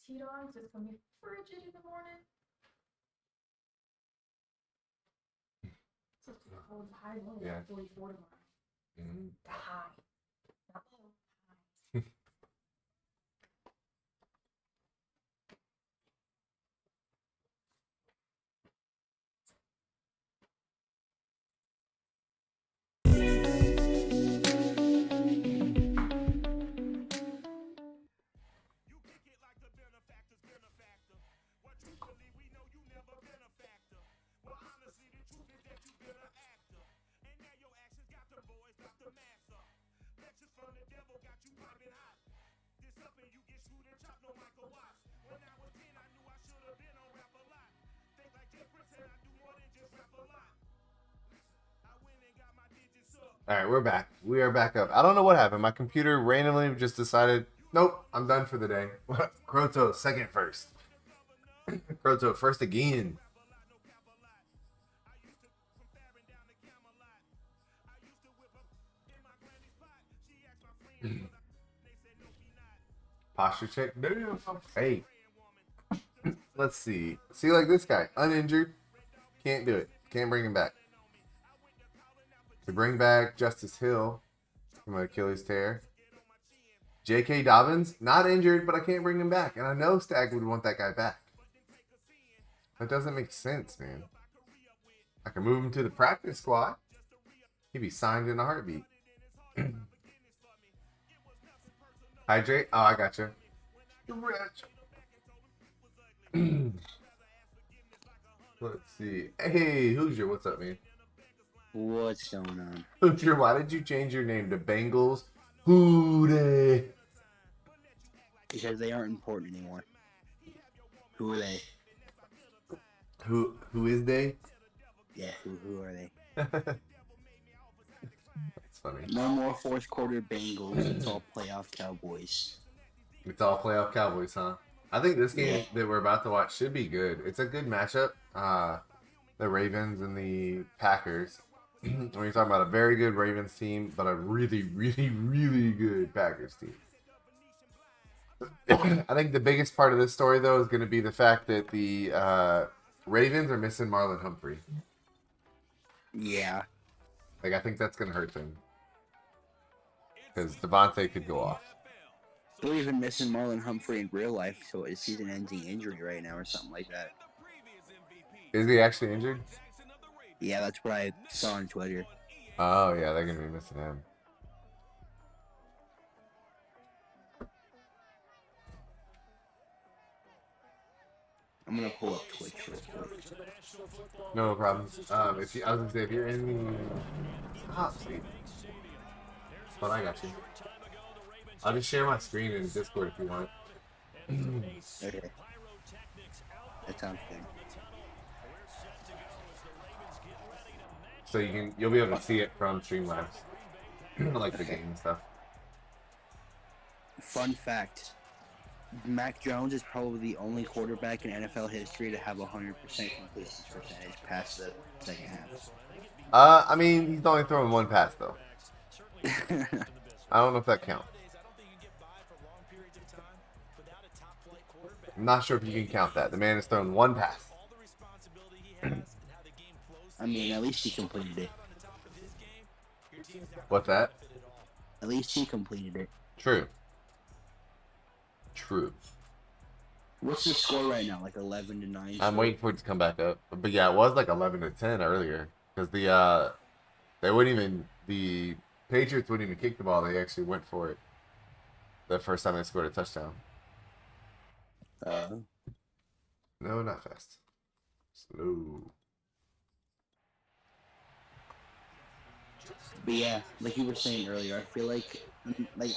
heat on because it's going to be frigid in the morning. So it's cold, high low, Yeah. 44 tomorrow. Mm-hmm. The high. Not low, high. All right, we're back. We are back up. I don't know what happened. My computer randomly just decided, nope, I'm done for the day. Croto, second first. Croto, first again. Posture check. Damn. Hey. Let's see. See, like this guy, uninjured. Can't do it. Can't bring him back. To bring back Justice Hill from an Achilles tear. J.K. Dobbins, not injured, but I can't bring him back. And I know Stag would want that guy back. That doesn't make sense, man. I can move him to the practice squad. He'd be signed in a heartbeat. Hydrate. Oh, I got you. Let's see. Hey, Hoosier, what's up, man? What's going on? Hoosier, why did you change your name to Bengals Hooday? Because they aren't important anymore. Who are they? Who is they? Yeah, who are they? That's funny. No more fourth quarter Bengals. It's all playoff Cowboys. It's all playoff Cowboys, huh? I think this game that we're about to watch should be good. It's a good matchup. The Ravens and the Packers. When you're talking about a very good Ravens team, but a really, really, really good Packers team. I think the biggest part of this story, though, is going to be the fact that the Ravens are missing Marlon Humphrey. Yeah. Like, I think that's going to hurt them. Because Devontae could go off. They're even missing Marlon Humphrey in real life, so it's season-ending injury right now or something like that. Is he actually injured? Yeah, that's what I saw on Twitter. Oh, yeah, they're going to be missing him. I'm going to pull up Twitch real quick. No problem. I was going to say, if you're in the top seat, but I got you. I'll just share my screen in Discord if you want. Okay. That sounds good. So you'll be able to see it from Streamlabs, like the game and stuff. Fun fact. Mac Jones is probably the only quarterback in NFL history to have 100% completion percentage past the second half. I mean, he's only throwing one pass, though. I don't know if that counts. I'm not sure if you can count that. The man has thrown one pass. I mean, at least he completed it. What's that? At least he completed it. True. True. What's the score right now? Like 11-9? I'm waiting for it to come back up. But yeah, it was like 11-10 earlier. Because the Patriots wouldn't even kick the ball. They actually went for it. The first time they scored a touchdown. No, not fast. Slow. But yeah, like you were saying earlier, I feel like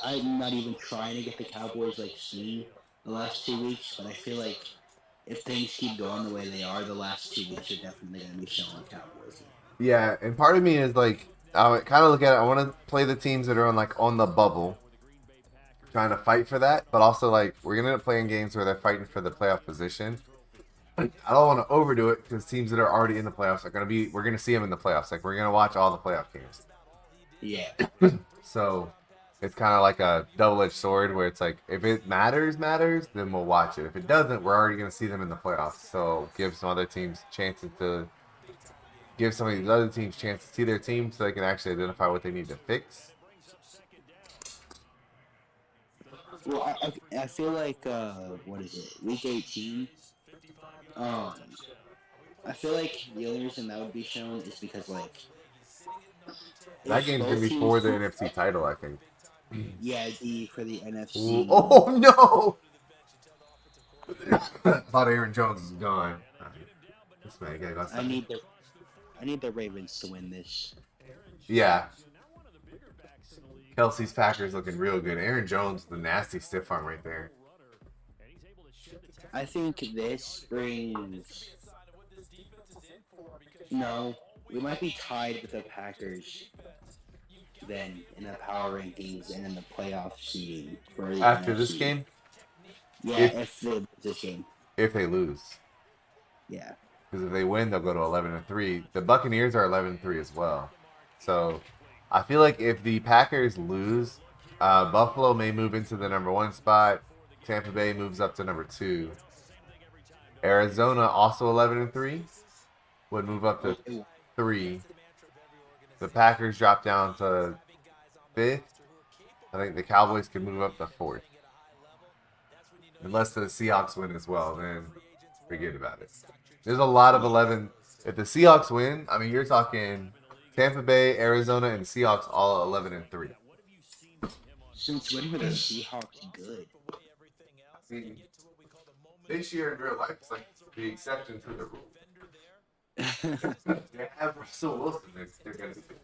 I'm not even trying to get the Cowboys seen the last 2 weeks, but I feel like if things keep going the way they are, the last 2 weeks are definitely going to be showing Cowboys. Yeah, and part of me is like, I kind of look at it. I want to play the teams that are on the bubble, trying to fight for that, but also like we're gonna end up playing games where they're fighting for the playoff position. I don't want to overdo it because teams that are already in the playoffs we're gonna see them in the playoffs. Like we're gonna watch all the playoff games. Yeah. So It's kind of like a double-edged sword where it's like, if it matters, then we'll watch it. If it doesn't, we're already going to see them in the playoffs. So give some other teams chances to give some of these other teams chances to see their team so they can actually identify what they need to fix. Well, I feel like what is it? Week 18. Um, I feel like the only reason that would be shown is because like That if game's going both to be teams, for the NFC title, I think. yeah, for the Ooh, NFC. oh, no! I thought Aaron Jones is gone. This man, I got I need the Ravens to win this. Yeah. Kelsey's Packers looking real good. Aaron Jones, the nasty stiff arm right there. I think this brings. No, we might be tied with the Packers then in the power rankings and in the playoff seeding for the After NFC. this game, Yeah, if they lose this game. if they lose, Yeah. because if they win, they'll go to 11-3. The Buccaneers are 11-3 as well. So I feel like if the Packers lose, Buffalo may move into the number 1 spot. Tampa Bay moves up to number 2. Arizona also 11-3 would move up to 3. The Packers drop down to 5th. I think the Cowboys could move up to 4th. Unless the Seahawks win as well, then forget about it. There's a lot of 11. If the Seahawks win, I mean, you're talking Tampa Bay, Arizona, and Seahawks all 11-3. Since when were the Seahawks good? This year in real life, it's like the exception to the rule. They have Russell Wilson. They're going to be good.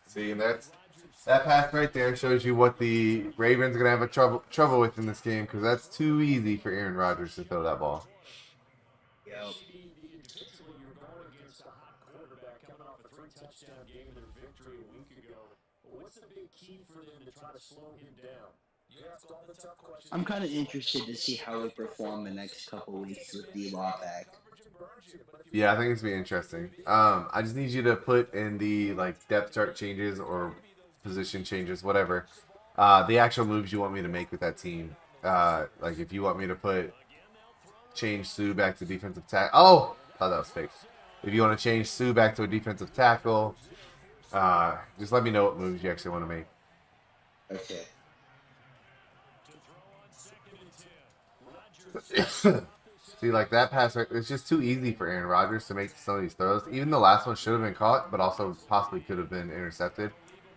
See, and that pass right there shows you what the Ravens are gonna have trouble with in this game because that's too easy for Aaron Rodgers to throw that ball. Yep. I'm kind of interested to see how we perform the next couple weeks with D-Law back. Yeah, I think it's gonna be interesting. I just need you to put in the depth chart changes or position changes, whatever. The actual moves you want me to make with that team. Like if you want me to change Sue back to defensive tackle. Oh, thought that was fake. If you want to change Sue back to a defensive tackle, just let me know what moves you actually want to make. Okay. See, like that pass, it's just too easy for Aaron Rodgers to make some of these throws. Even the last one should have been caught, but also possibly could have been intercepted.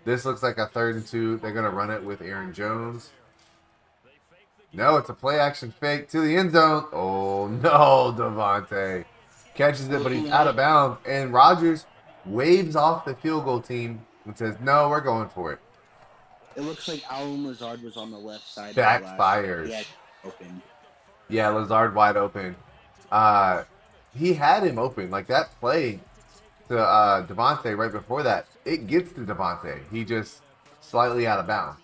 This looks like a 3rd and 2. They're going to run it with Aaron Jones. No, it's a play action fake to the end zone. Oh, no, Devontae. Catches it, but he's out of bounds. And Rodgers waves off the field goal team and says, no, we're going for it. It looks like Alan Lazard was on the left side. Backfires. Yeah, open. Yeah, Lazard wide open. He had him open. Like that play to Devontae right before that, it gets to Devontae. He just slightly out of bounds.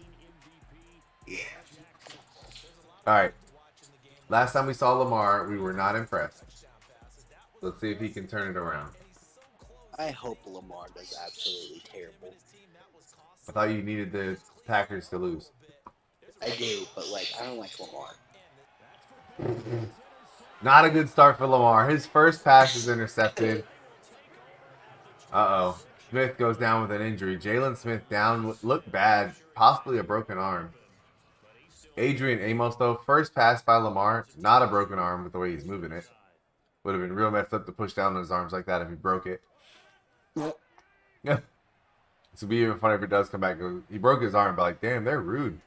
Yeah. All right. Last time we saw Lamar, we were not impressed. Let's see if he can turn it around. I hope Lamar does absolutely terrible. I thought you needed the Packers to lose. I do, but I don't like Lamar. Not a good start for Lamar. His first pass is intercepted. Uh-oh. Smith goes down with an injury. Jalen Smith down, looked bad, possibly a broken arm. Adrian Amos, though, first pass by Lamar, not a broken arm with the way he's moving it. Would have been real messed up to push down on his arms like that if he broke it. Yeah. This would be even funny if it does come back. He broke his arm, but damn, they're rude.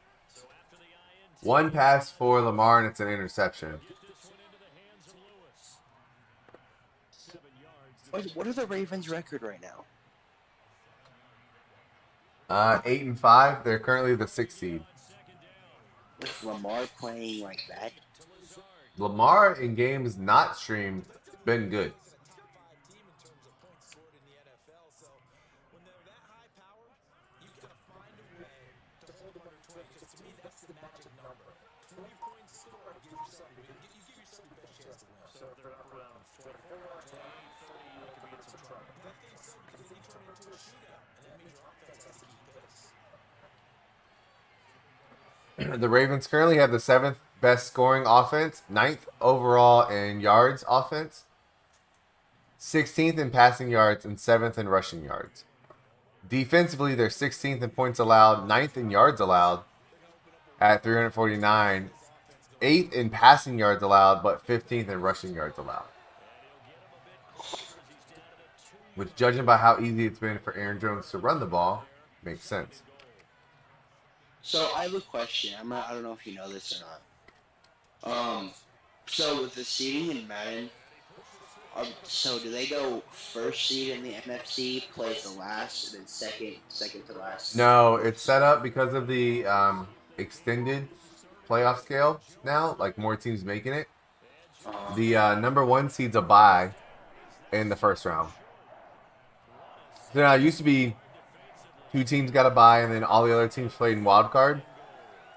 One pass for Lamar, and it's an interception. What are the Ravens' record right now? 8-5. They're currently the 6th seed. With Lamar playing like that? Lamar in games not streamed been good. The Ravens currently have the 7th best scoring offense, 9th overall in yards offense, 16th in passing yards, and 7th in rushing yards. Defensively, they're 16th in points allowed, 9th in yards allowed at 349, 8th in passing yards allowed, but 15th in rushing yards allowed. Which, judging by how easy it's been for Aaron Jones to run the ball, makes sense. So I have a question. I don't know if you know this or not. So with the seeding in Madden, so do they go first seed in the NFC, plays the last, and then second to last? No, it's set up because of the extended playoff scale now, like more teams making it. The number 1 seed's a bye in the first round. So now it used to be 2 teams got a bye and then all the other teams played in wild card.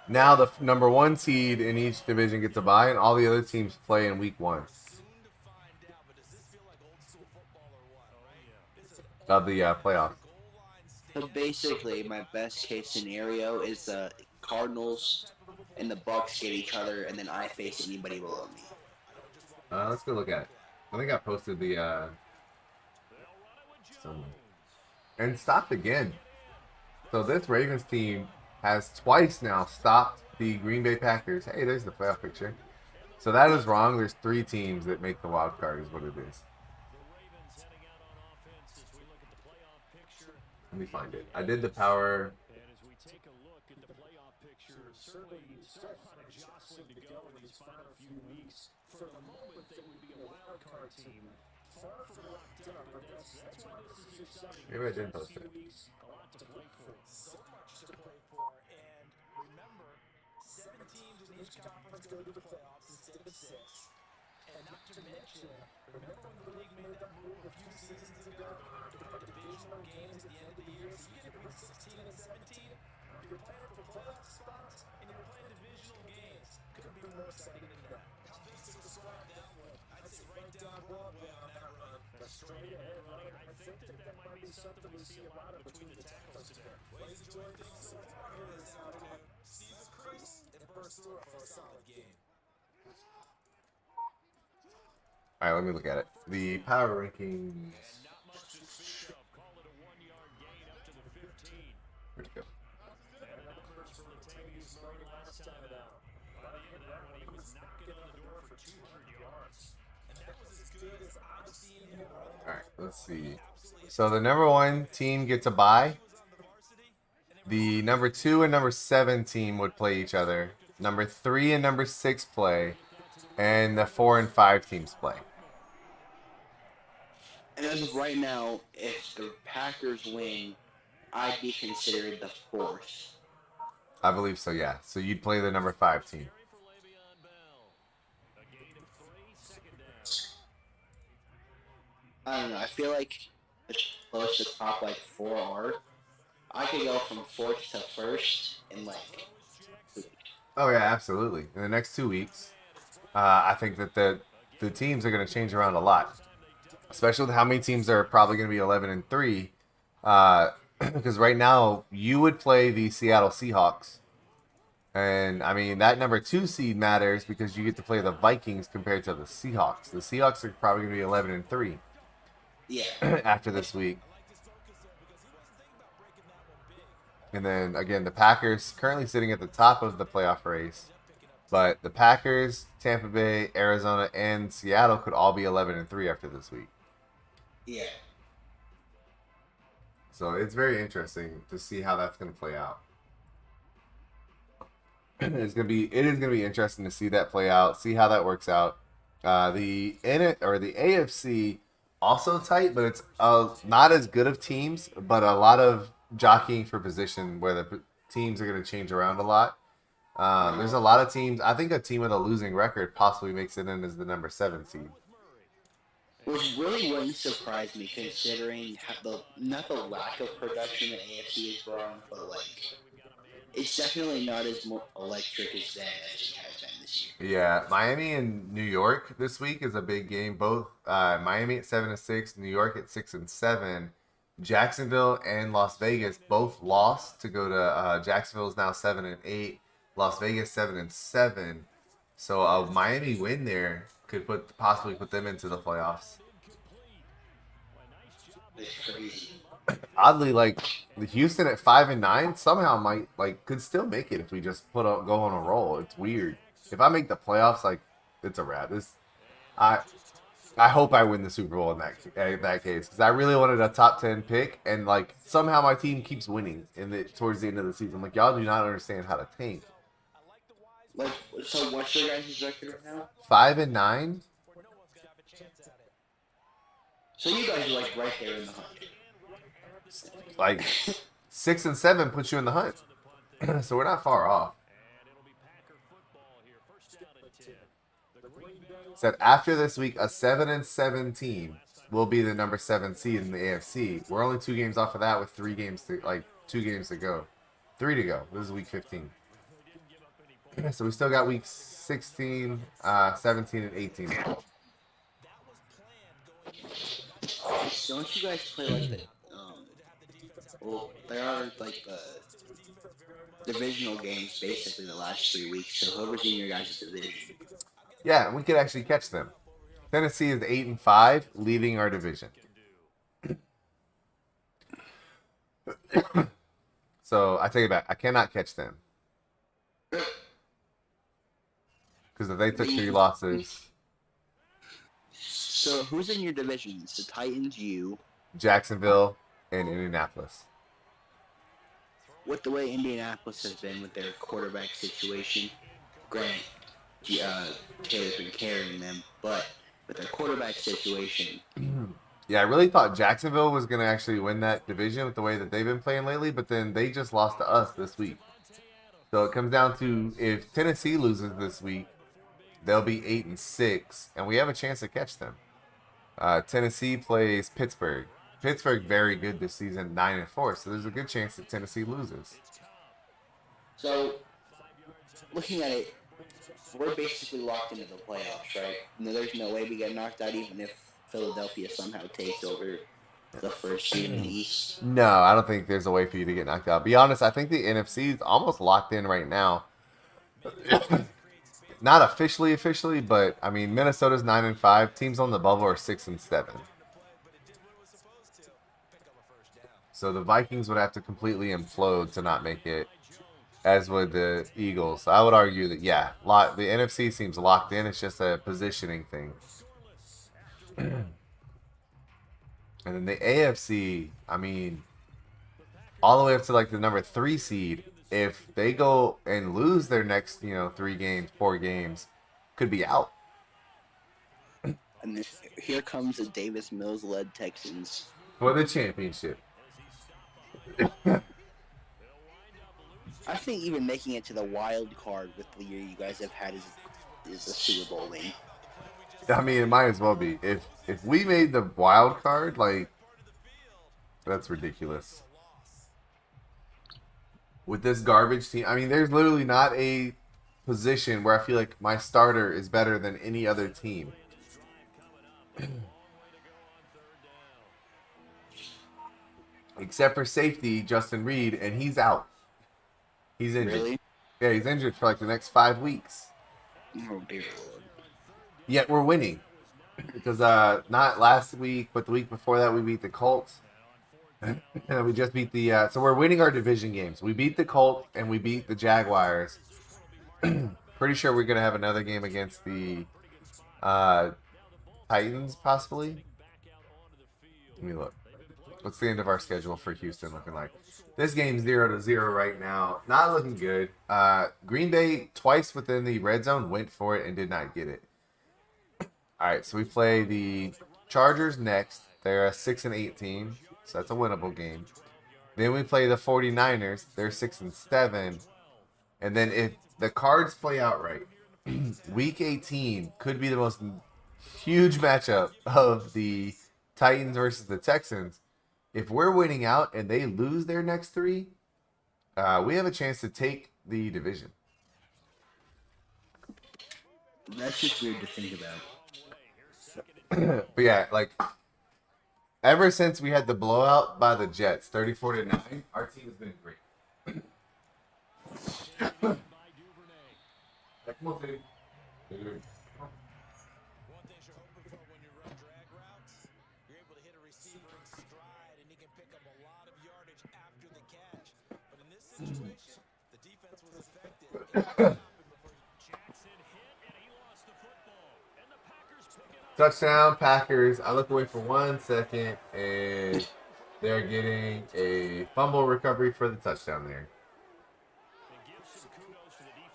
Now the number 1 seed in each division gets a bye and all the other teams play in week 1 of the playoffs. So basically, my best case scenario is the Cardinals and the Bucks get each other, and then I face anybody below me. Let's go look at it. I think I posted the somewhere. And stopped again. So this Ravens team has twice now stopped the Green Bay Packers. Hey, there's the playoff picture. So that is wrong. There's 3 teams that make the wild card is what it is. Let me find it. I did the power. Maybe I didn't post it. And not to mention, remember when the league made that move a few seasons ago to put divisional games at the end of the year? So you get to week 16 and 17, you're playing for playoff spots, and you're playing divisional games. Couldn't be more exciting than that. How big is the squad that one? I'd say right down Broadway on that run. That's straight ahead running. I think that might be something we see a lot of between the tackles there. Ways to enjoy things so far here this afternoon. Steve Crease and Burst Stewart for a solid game. All right, let me look at it. The power rankings. Where'd it go? All right, let's see. So the number 1 team gets a bye. The number 2 and number 7 team would play each other. Number 3 and number 6 play. And the 4 and 5 teams play. And as of right now, if the Packers win, I'd be considered the 4th. I believe so, yeah. So you'd play the number 5 team. I don't know. I feel like the close to top like 4 are. I could go from 4th to 1st in like 2 weeks. Oh yeah, absolutely. In the next 2 weeks, I think that the teams are going to change around a lot, especially with how many teams are probably going to be 11-3. Because right now you would play the Seattle Seahawks, and I mean that number 2 seed matters because you get to play the Vikings compared to the Seahawks. The Seahawks are probably going to be 11-3. Yeah. After this week. And then again, the Packers currently sitting at the top of the playoff race. But the Packers, Tampa Bay, Arizona, and Seattle could all be 11-3 after this week. Yeah. So it's very interesting to see how that's going to play out. It is going to be interesting to see that play out, see how that works out. The AFC also tight, but it's not as good of teams, but a lot of jockeying for position where the teams are going to change around a lot. There's a lot of teams. I think a team with a losing record possibly makes it in as the number 7 seed. Which really wouldn't surprise me, considering not the lack of production the AFC has brought, but like it's definitely not as electric as that as it has been this year. Yeah, Miami and New York this week is a big game. Both Miami at 7-6, New York at 6-7. Jacksonville and Las Vegas both lost to go to Jacksonville is now 7-8. Las Vegas 7-7. So a Miami win there could possibly put them into the playoffs. It's crazy. Oddly, like the Houston at 5-9 somehow might could still make it if we just go on a roll. It's weird. If I make the playoffs, like it's a wrap. I I hope I win the Super Bowl in that case because I really wanted a top 10 pick and like somehow my team keeps winning towards the end of the season. Like y'all do not understand how to tank. Like, so what's your guys' record right now? 5-9. So you guys are like right there in the hunt. Like 6-7 puts you in the hunt, so we're not far off. Said after this week, a 7-7 team will be the number 7 seed in the AFC. We're only 2 games off of that with 2 games to go, 3 to go. This is week 15, so we still got weeks 16, 17, and 18. Don't you guys play like the well, there are like divisional games basically the last 3 weeks. So whoever's in your guys' division. Yeah, we could actually catch them. Tennessee is 8-5, leading our division. So I take it back. I cannot catch them because if they took 3 losses, So who's in your divisions? The Titans, you. Jacksonville and Indianapolis. With the way Indianapolis has been with their quarterback situation, granted, Taylor's been carrying them, but with their quarterback situation. Yeah, I really thought Jacksonville was going to actually win that division with the way that they've been playing lately, but then they just lost to us this week. So it comes down to if Tennessee loses this week, they'll be 8-6, and we have a chance to catch them. Tennessee plays Pittsburgh. Pittsburgh very good this season, 9-4, so there's a good chance that Tennessee loses. So, looking at it, we're basically locked into the playoffs, right? No, there's no way we get knocked out even if Philadelphia somehow takes over the first seed in the East. No, I don't think there's a way for you to get knocked out. Be honest, I think the NFC is almost locked in right now. Not officially, but I mean Minnesota's 9-5. Teams on the bubble are 6-7. So the Vikings would have to completely implode to not make it, as would the Eagles. So I would argue that the NFC seems locked in. It's just a positioning thing. And then the AFC, I mean, all the way up to like the number 3 seed. If they go and lose their next, 3 games, 4 games, could be out. And here comes the Davis Mills-led Texans For the championship. I think even making it to the wild card with the year you guys have had is a Super Bowl win. I mean, it might as well be. If we made the wild card, like, that's ridiculous. With this garbage team, I mean, there's literally not a position where I feel like my starter is better than any other team. Except for safety, Justin Reed, and he's out. He's injured. Really? Yeah, he's injured for like the next 5 weeks. Oh, dear Lord. Yet we're winning. Because not last week, but the week before that, we beat the Colts. And we just beat the... so we're winning our division games. We beat the Colts, and we beat the Jaguars. Pretty sure we're going to have another game against the Titans, possibly. Let me look. What's the end of our schedule for Houston looking like? This game's 0-0 right now. Not looking good. Green Bay, twice within the red zone, went for it and did not get it. All right, so we play the Chargers next. They're a 6-18, so that's a winnable game. Then we play the 49ers. They're 6-7. And then if the cards play out right, Week 18 could be the most huge matchup of the Titans versus the Texans. If we're winning out and they lose their next 3, we have a chance to take the division. That's just weird to think about. But yeah, like, ever since we had the blowout by the Jets, 34-9, our team has been great. One thing you're hoping for when you run drag routes, you're able to hit a receiver in stride, and he can pick up a lot of yardage after the catch. But in this situation, the defense was effective. Jackson hit, and he lost the football. And the Packers pick it up. Touchdown, Packers. I look away for 1 second, and they're getting a fumble recovery for the touchdown there.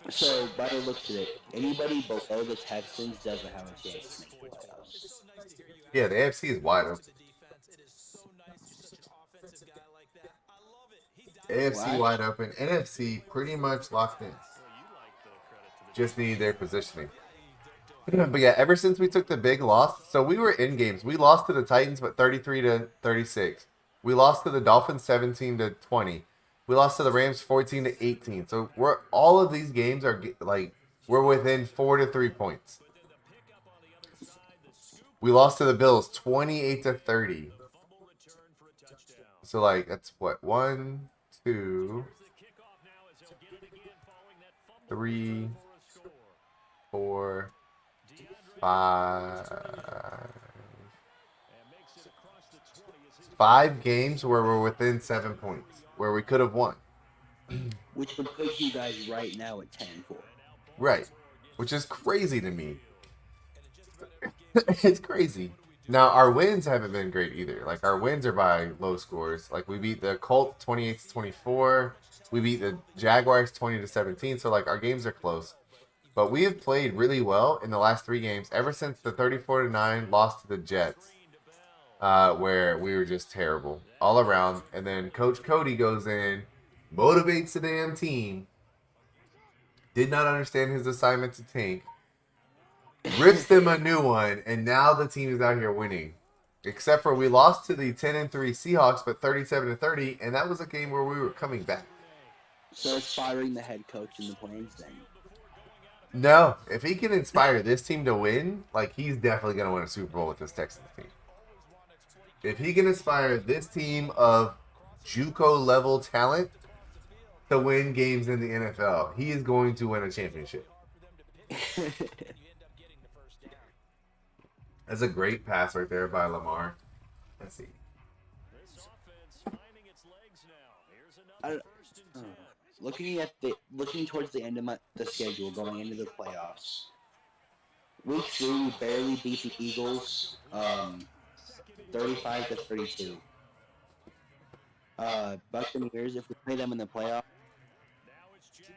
So, by the looks of it, anybody below the Texans doesn't have a chance to make the playoffs. Yeah, the AFC is wide open. AFC What? wide open. NFC pretty much locked in. Just need their positioning. But yeah, ever since we took the big loss, so we were in games. We lost to the Titans, but 33-36. We lost to the Dolphins 17-20. We lost to the Rams 14-18. So all of these games are like we're within 4 to 3 points. We lost to the Bills 28-30. So like that's what 1, 2, 3, 4, 5 games where we're within 7 points, where we could have won. Which would put you guys right now at 10-4. Right. Which is crazy to me. It's crazy. Now, our wins haven't been great either. Like, our wins are by low scores. Like, we beat the Colts 28-24. We beat the Jaguars 20-17. So, like, our games are close. But we have played really well in the last 3 games ever since the 34-9 loss to the Jets, where we were just terrible all around. And then Coach Cody goes in, motivates the damn team, did not understand his assignment to tank, rips them a new one, and now the team is out here winning. Except for we lost to the 10-3 Seahawks, but 37-30, and that was a game where we were coming back. So it's firing the head coach in the Plains then. No, if he can inspire this team to win, like he's definitely going to win a Super Bowl with this Texans team. If he can inspire this team of JUCO level talent to win games in the NFL, he is going to win a championship. That's a great pass right there by Lamar. Let's see. Looking towards the end of the schedule, going into the playoffs. Week 3, we barely beat the Eagles, 35-32. Buccaneers, if we play them in the playoffs,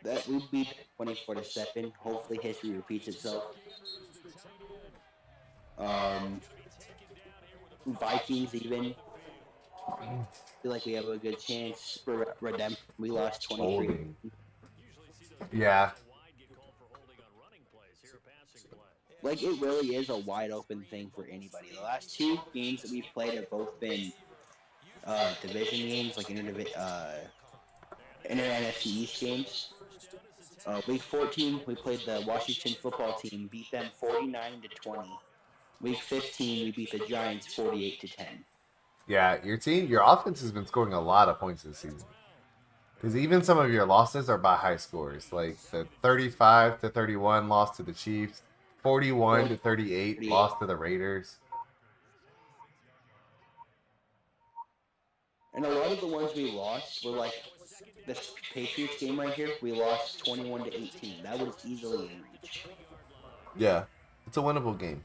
that we beat 24-7. Hopefully, history repeats itself. Vikings even. I feel like we have a good chance for redemption. We lost 23. Yeah. Like, it really is a wide open thing for anybody. The last 2 games that we've played have both been division games, like inter-NFC East games. Week 14, we played the Washington football team, beat them 49-20. Week 15, we beat the Giants 48-10. Yeah, your offense has been scoring a lot of points this season. Because even some of your losses are by high scores, like the 35-31 loss to the Chiefs, 41-38 loss to the Raiders. And a lot of the ones we lost were like this Patriots game right here. We lost 21-18. That was easily in reach. Yeah, it's a winnable game.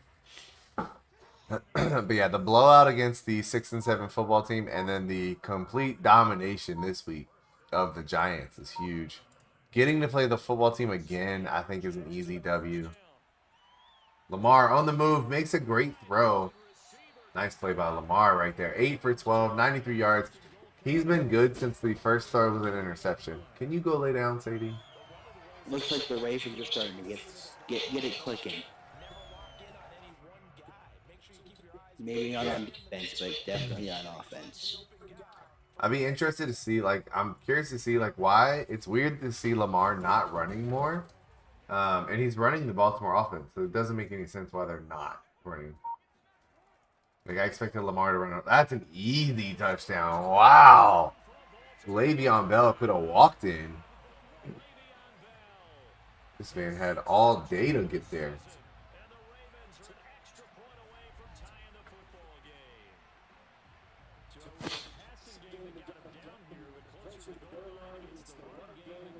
But yeah, the blowout against the 6-7 football team, and then the complete domination this week of the Giants is huge. Getting to play the football team again, I think, is an easy W. Lamar on the move, makes a great throw. Nice play by Lamar right there. 8 for 12, 93 yards. He's been good since the first throw was an interception. Can you go lay down, Sadie? Looks like the Ravens are starting to get it clicking. Maybe not on defense, but definitely on offense. I'd be interested to see, I'm curious to see, why. It's weird to see Lamar not running more. And he's running the Baltimore offense, so it doesn't make any sense why they're not running. I expected Lamar to run. That's an easy touchdown. Wow. Le'Veon Bell could have walked in. This man had all day to get there.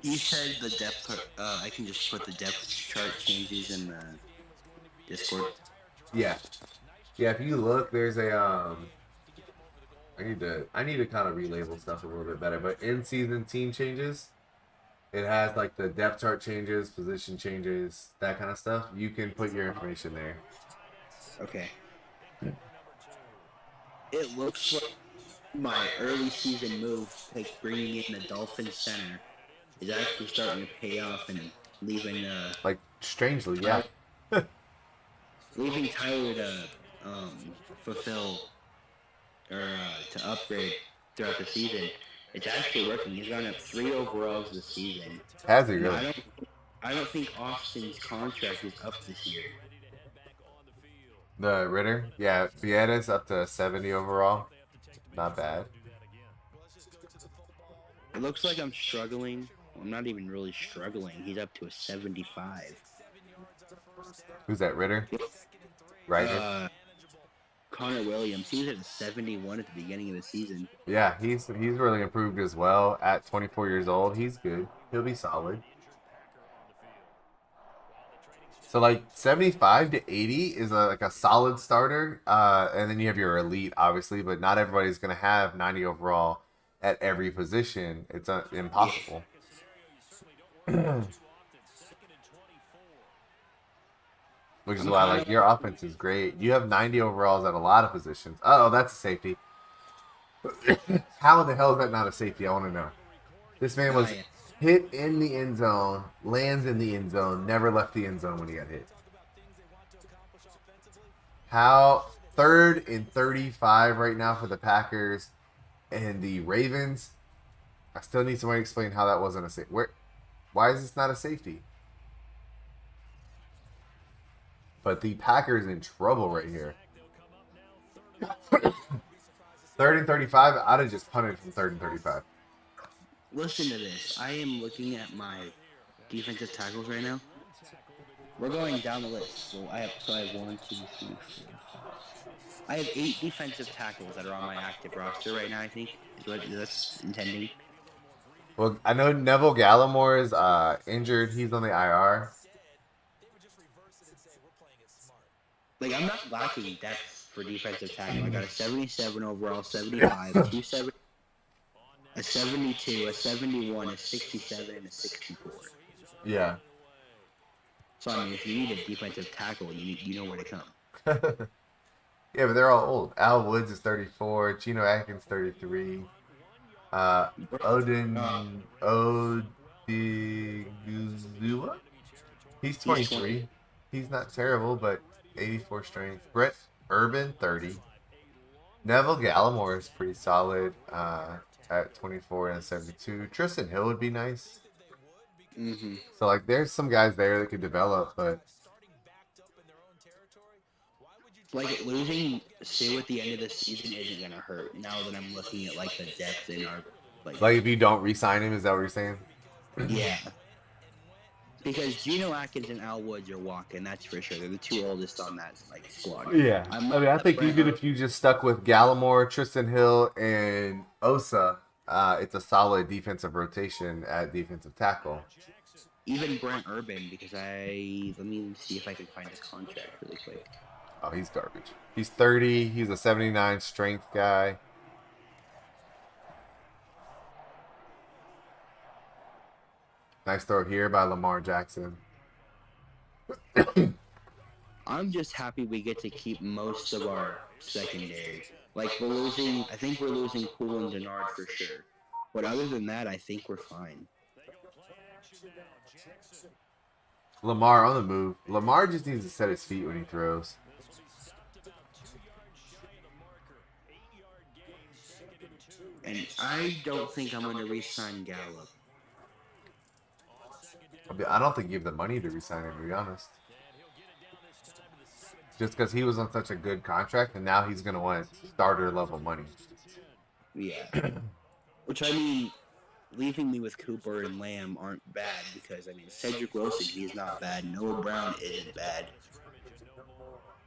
You said the depth. I can just put the depth chart changes in the Discord. Yeah. Yeah, if you look, there's a I need to kind of relabel stuff a little bit better, but in season team changes, it has like the depth chart changes, position changes, that kind of stuff. You can put your information there. Okay. It looks like my early season move, like bringing in the Dolphin center, is actually starting to pay off and leaving Like strangely, yeah. leaving Tyler to fulfill or to upgrade throughout the season. It's actually working. He's gone up 3 overalls this season. Has he And really? I don't think Austin's contract is up this year. The Ritter? Yeah, Vietta's up to 70 overall. Not bad. It looks like I'm struggling. I'm not even really struggling. He's up to a 75. Who's that, Ritter? Right? Connor Williams. He was at a 71 at the beginning of the season. Yeah, he's really improved as well. At 24 years old, he's good. He'll be solid. So like 75 to 80 is like a solid starter, and then you have your elite, obviously, but not everybody's gonna have 90 overall at every position. It's impossible. Which is why, like, your offense is great. You have 90 overalls at a lot of positions. Oh, that's a safety. How in the hell is that not a safety? I want to know. This man was hit in the end zone, lands in the end zone, never left the end zone when he got hit. How? 3rd and 35 right now for the Packers and the Ravens. I still need somebody to explain how that wasn't a safety. Why is this not a safety? But the Packers in trouble right here. 3rd and 35. I'd have just punted from 3rd and 35. Listen to this. I am looking at my defensive tackles right now. We're going down the list. So I have 1, 2, 3, 4, 5. I have 8 defensive tackles that are on my active roster right now. I think is what that's intending. Well, I know Neville Gallimore is injured. He's on the IR. Like, I'm not lacking depth for defensive tackle. I got a 77 overall, 75, 27, a 72, a 71, a 67, and a 64. Yeah. So, I mean, if you need a defensive tackle, you know where to come. Yeah, but they're all old. Al Woods is 34. Geno Atkins 33. Odin Odiguzua? He's 23. He's not terrible, but 84 strength. Brett Urban 30. Neville Gallimore is pretty solid at 24 and 72. Tristan Hill would be nice. Mm-hmm. So like, there's some guys there that could develop, but like losing Sue at the end of the season isn't gonna hurt. Now that I'm looking at like the depth in our like if you don't re-sign him, is that what you're saying? Yeah. Because Geno Atkins and Al Woods are walking, that's for sure. They're the 2 oldest on that like squad. Yeah. I think even if you just stuck with Gallimore, Tristan Hill, and Osa, it's a solid defensive rotation at defensive tackle. Even Brent Urban, because let me see if I can find his contract really quick. Oh, he's garbage. He's 30. He's a 79 strength guy. Nice throw here by Lamar Jackson. I'm just happy we get to keep most of our secondary. Like, I think we're losing Poole and Denard for sure. But other than that, I think we're fine. Lamar on the move. Lamar just needs to set his feet when he throws. And I don't think I'm going to re-sign Gallup. I don't think you have the money to re-sign him, to be honest. Just because he was on such a good contract, and now he's going to want starter level money. Yeah. Which, I mean, leaving me with Cooper and Lamb aren't bad because, I mean, Cedric Wilson, he's not bad. Noah Brown isn't bad.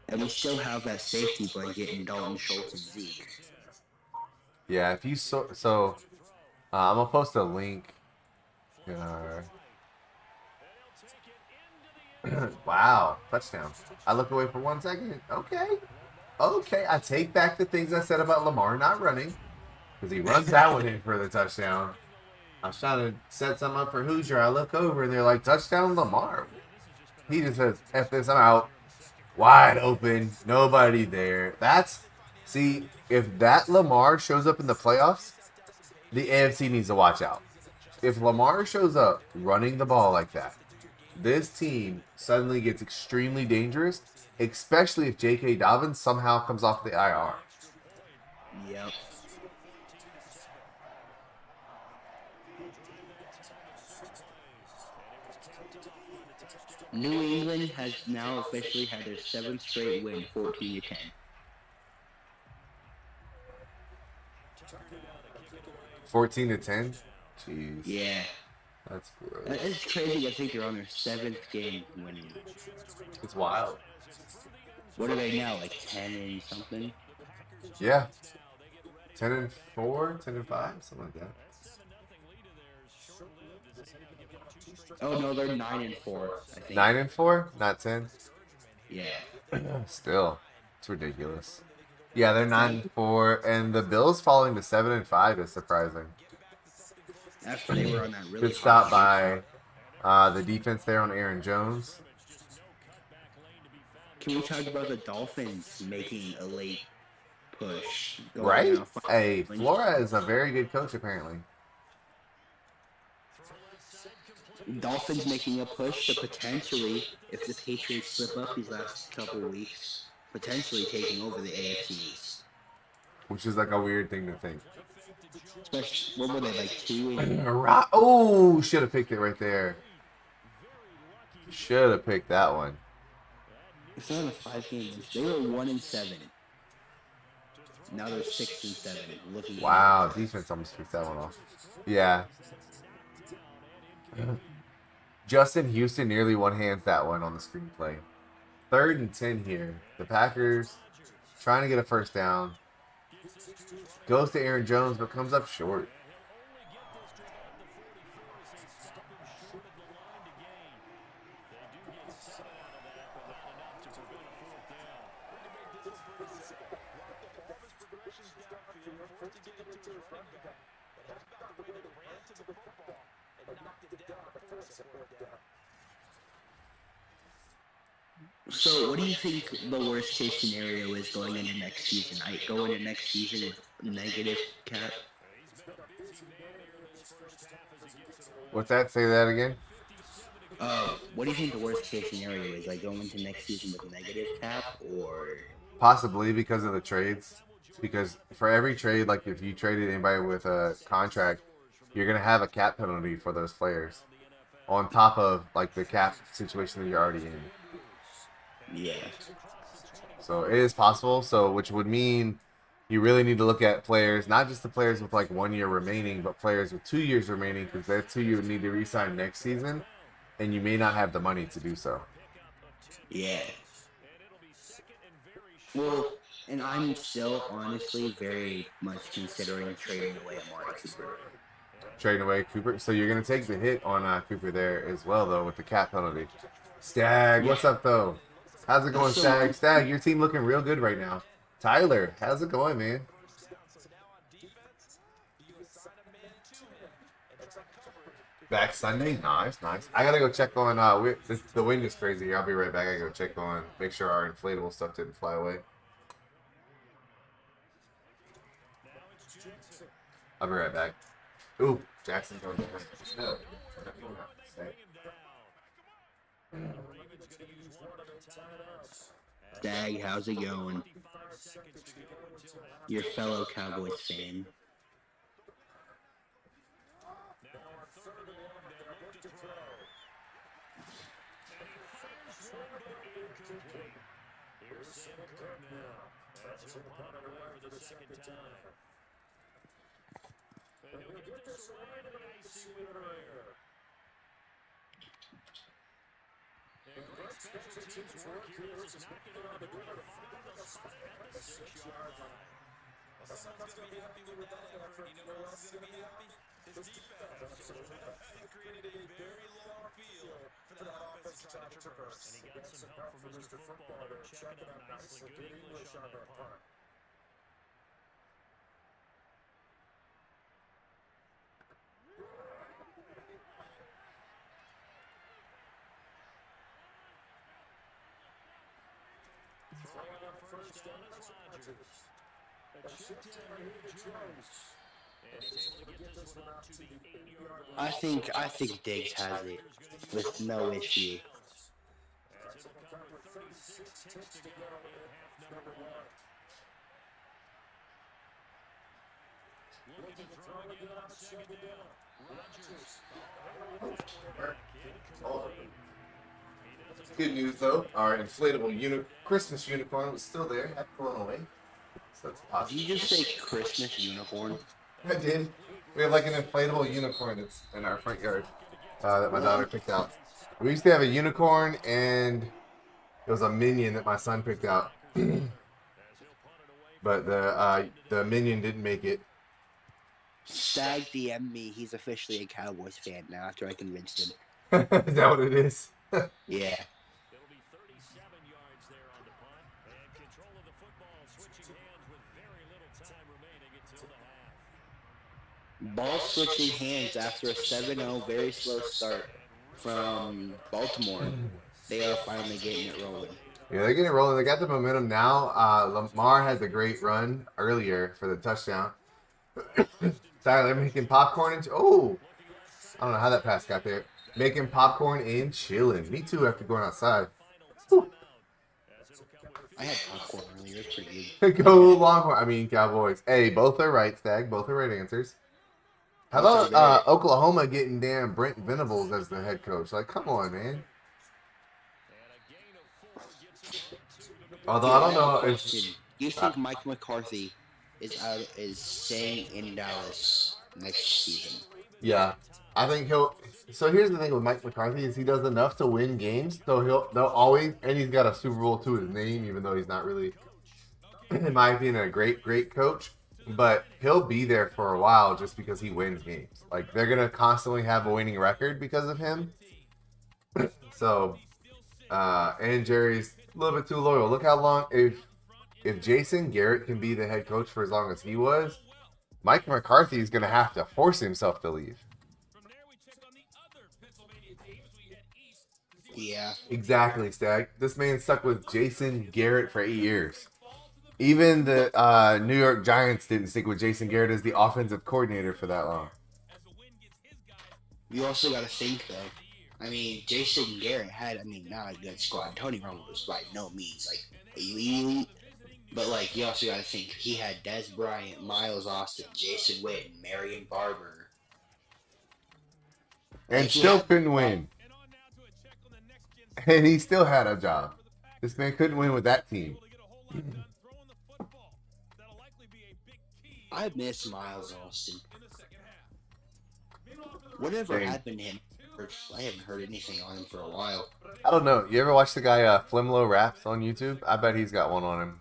And we still have that safety blanket in Dalton Schultz and Zeke. Yeah, if you I'm gonna post a link in our. Wow, touchdown! I look away for 1 second. Okay. I take back the things I said about Lamar not running because he runs that one in for the touchdown. I was trying to set something up for Hoosier. I look over and they're like, touchdown Lamar. He just says, F this, I'm out. Wide open, nobody there. See, if that Lamar shows up in the playoffs, the AFC needs to watch out. If Lamar shows up running the ball like that, this team suddenly gets extremely dangerous, especially if J.K. Dobbins somehow comes off the IR. Yep. New England has now officially had their 7th straight win, 14-10. 14-10? Jeez. Yeah. That's gross. It's crazy to think they're on their 7th game winning. It's wild. What are they now, like 10 and something? Yeah. 10-4, 10-5, something like that. Oh no, they're 9-4, I think. 9-4, not 10. Yeah. Still, it's ridiculous. Yeah, they're 9-4, and the Bills falling to 7-5 is surprising. After they were on that really Good stop by the defense there on Aaron Jones. Can we talk about the Dolphins making a late push? Right? Hey, Flora is a very good coach, apparently. Dolphins making a push to potentially, if the Patriots slip up these last couple weeks, potentially taking over the AFC East. Which is like a weird thing to think. Especially, what were they, like 2? Oh, should have picked it right there. Should have picked that one. It's not a 5-game. They were 1-7. Now they're 6-7. Looking. Wow, defense almost picked that one off. Yeah. Justin Houston nearly one-hands that one on the screenplay. 3rd and 10 here. The Packers trying to get a first down. Goes to Aaron Jones, but comes up short. So, what do you think the worst case scenario is going into next season? I go into next season with negative cap. What's that? Say that again. What do you think the worst case scenario is? Like going into next season with negative cap, or Possibly because of the trades. Because for every trade, like if you traded anybody with a contract, you're gonna have a cap penalty for those players, on top of like the cap situation that you're already in. yeah. So it is possible. So which would mean you really need to look at players, not just the players with like 1 year remaining, but players with 2 years remaining, because that's who you would need to re-sign next season, and you may not have the money to do so. Yeah. Well, and I'm still honestly very much considering trading away Amari Cooper. Trading away Cooper. So you're going to take the hit on Cooper there as well, though, with the cap penalty. Stag, what's up, though? How's it going, Stag? Stag, your team looking real good right now. Tyler, how's it going, man? Back Sunday? Nice. I gotta go check on, the wind is crazy here. I'll be right back. I gotta go check on, make sure our inflatable stuff didn't fly away. I'll be right back. Ooh, Jackson going down. Dag, how's it going? Your fellow Cowboys fan. And he'll get this one and an icy winner here. And great special teams work here. This is knocking it on the door to 5. They'll spot it at the 6-yard line. Well, someone's going to be happy with that effort. You know who else is going to be happy? His defense. So they created a very long field for that offense to try to traverse. And he got some help from Mr. Football to check it up nicely. Good English on that punt. Throwing up first down is Rodgers. A check down here to Jones. And he's able to get this one out to the 8-yard line. I think Diggs has it with no issue. As it'll come with 36 ticks to go in half number 1. Looking to throw again on 2nd down. Rodgers. Good news though, our inflatable Christmas unicorn was still there, had flown away. So that's Did positive. you just say Christmas unicorn? I did. We have like an inflatable unicorn that's in our front yard that my daughter picked out. We used to have a unicorn and it was a minion that my son picked out. But the minion didn't make it. Stag DM'd me. He's officially a Cowboys fan now after I convinced him. Is that what it is? Yeah. It'll be 37 yards there on the punt. And control of the football switching hands with very little time remaining until the half. Ball switching hands after a 7-0 very slow start from Baltimore. They are finally getting it rolling. Yeah, they're getting it rolling. They got the momentum now. Lamar had the great run earlier for the touchdown. Tyler making popcorn and I don't know how that pass got there. Making popcorn and chilling. Me too after going outside. Whew. I had popcorn earlier. It's pretty good. Go Longhorn. I mean Cowboys. Hey, both are right, Stag. Both are right answers. How about Oklahoma getting damn Brent Venables as the head coach? Like, come on, man. Although I don't know if You think Mike McCarthy is staying in Dallas next season? yeah, I think he'll. So here's the thing with Mike McCarthy is he does enough to win games, so they'll always, and he's got a Super Bowl to his name, even though he's not really, in my opinion, a great coach. But he'll be there for a while just because he wins games. Like they're gonna constantly have a winning record because of him. So, and Jerry's a little bit too loyal. Look how long if Jason Garrett can be the head coach for as long as he was, Mike McCarthy is gonna have to force himself to leave. Yeah. Exactly, Stag. This man stuck with Jason Garrett for 8 years. Even the New York Giants didn't stick with Jason Garrett as the offensive coordinator for that long. You also got to think, though. I mean, Jason Garrett had, not a good squad. Tony Romo was by no means, like, elite. But, like, you also got to think, he had Des Bryant, Miles Austin, Jason Witten, Marion Barber. And still couldn't win. And he still had a job. This man couldn't win with that team. I miss Miles Austin. Whatever happened to him? I haven't heard anything on him for a while. I don't know. You ever watch the guy Flimlo Raps on YouTube? I bet he's got one on him.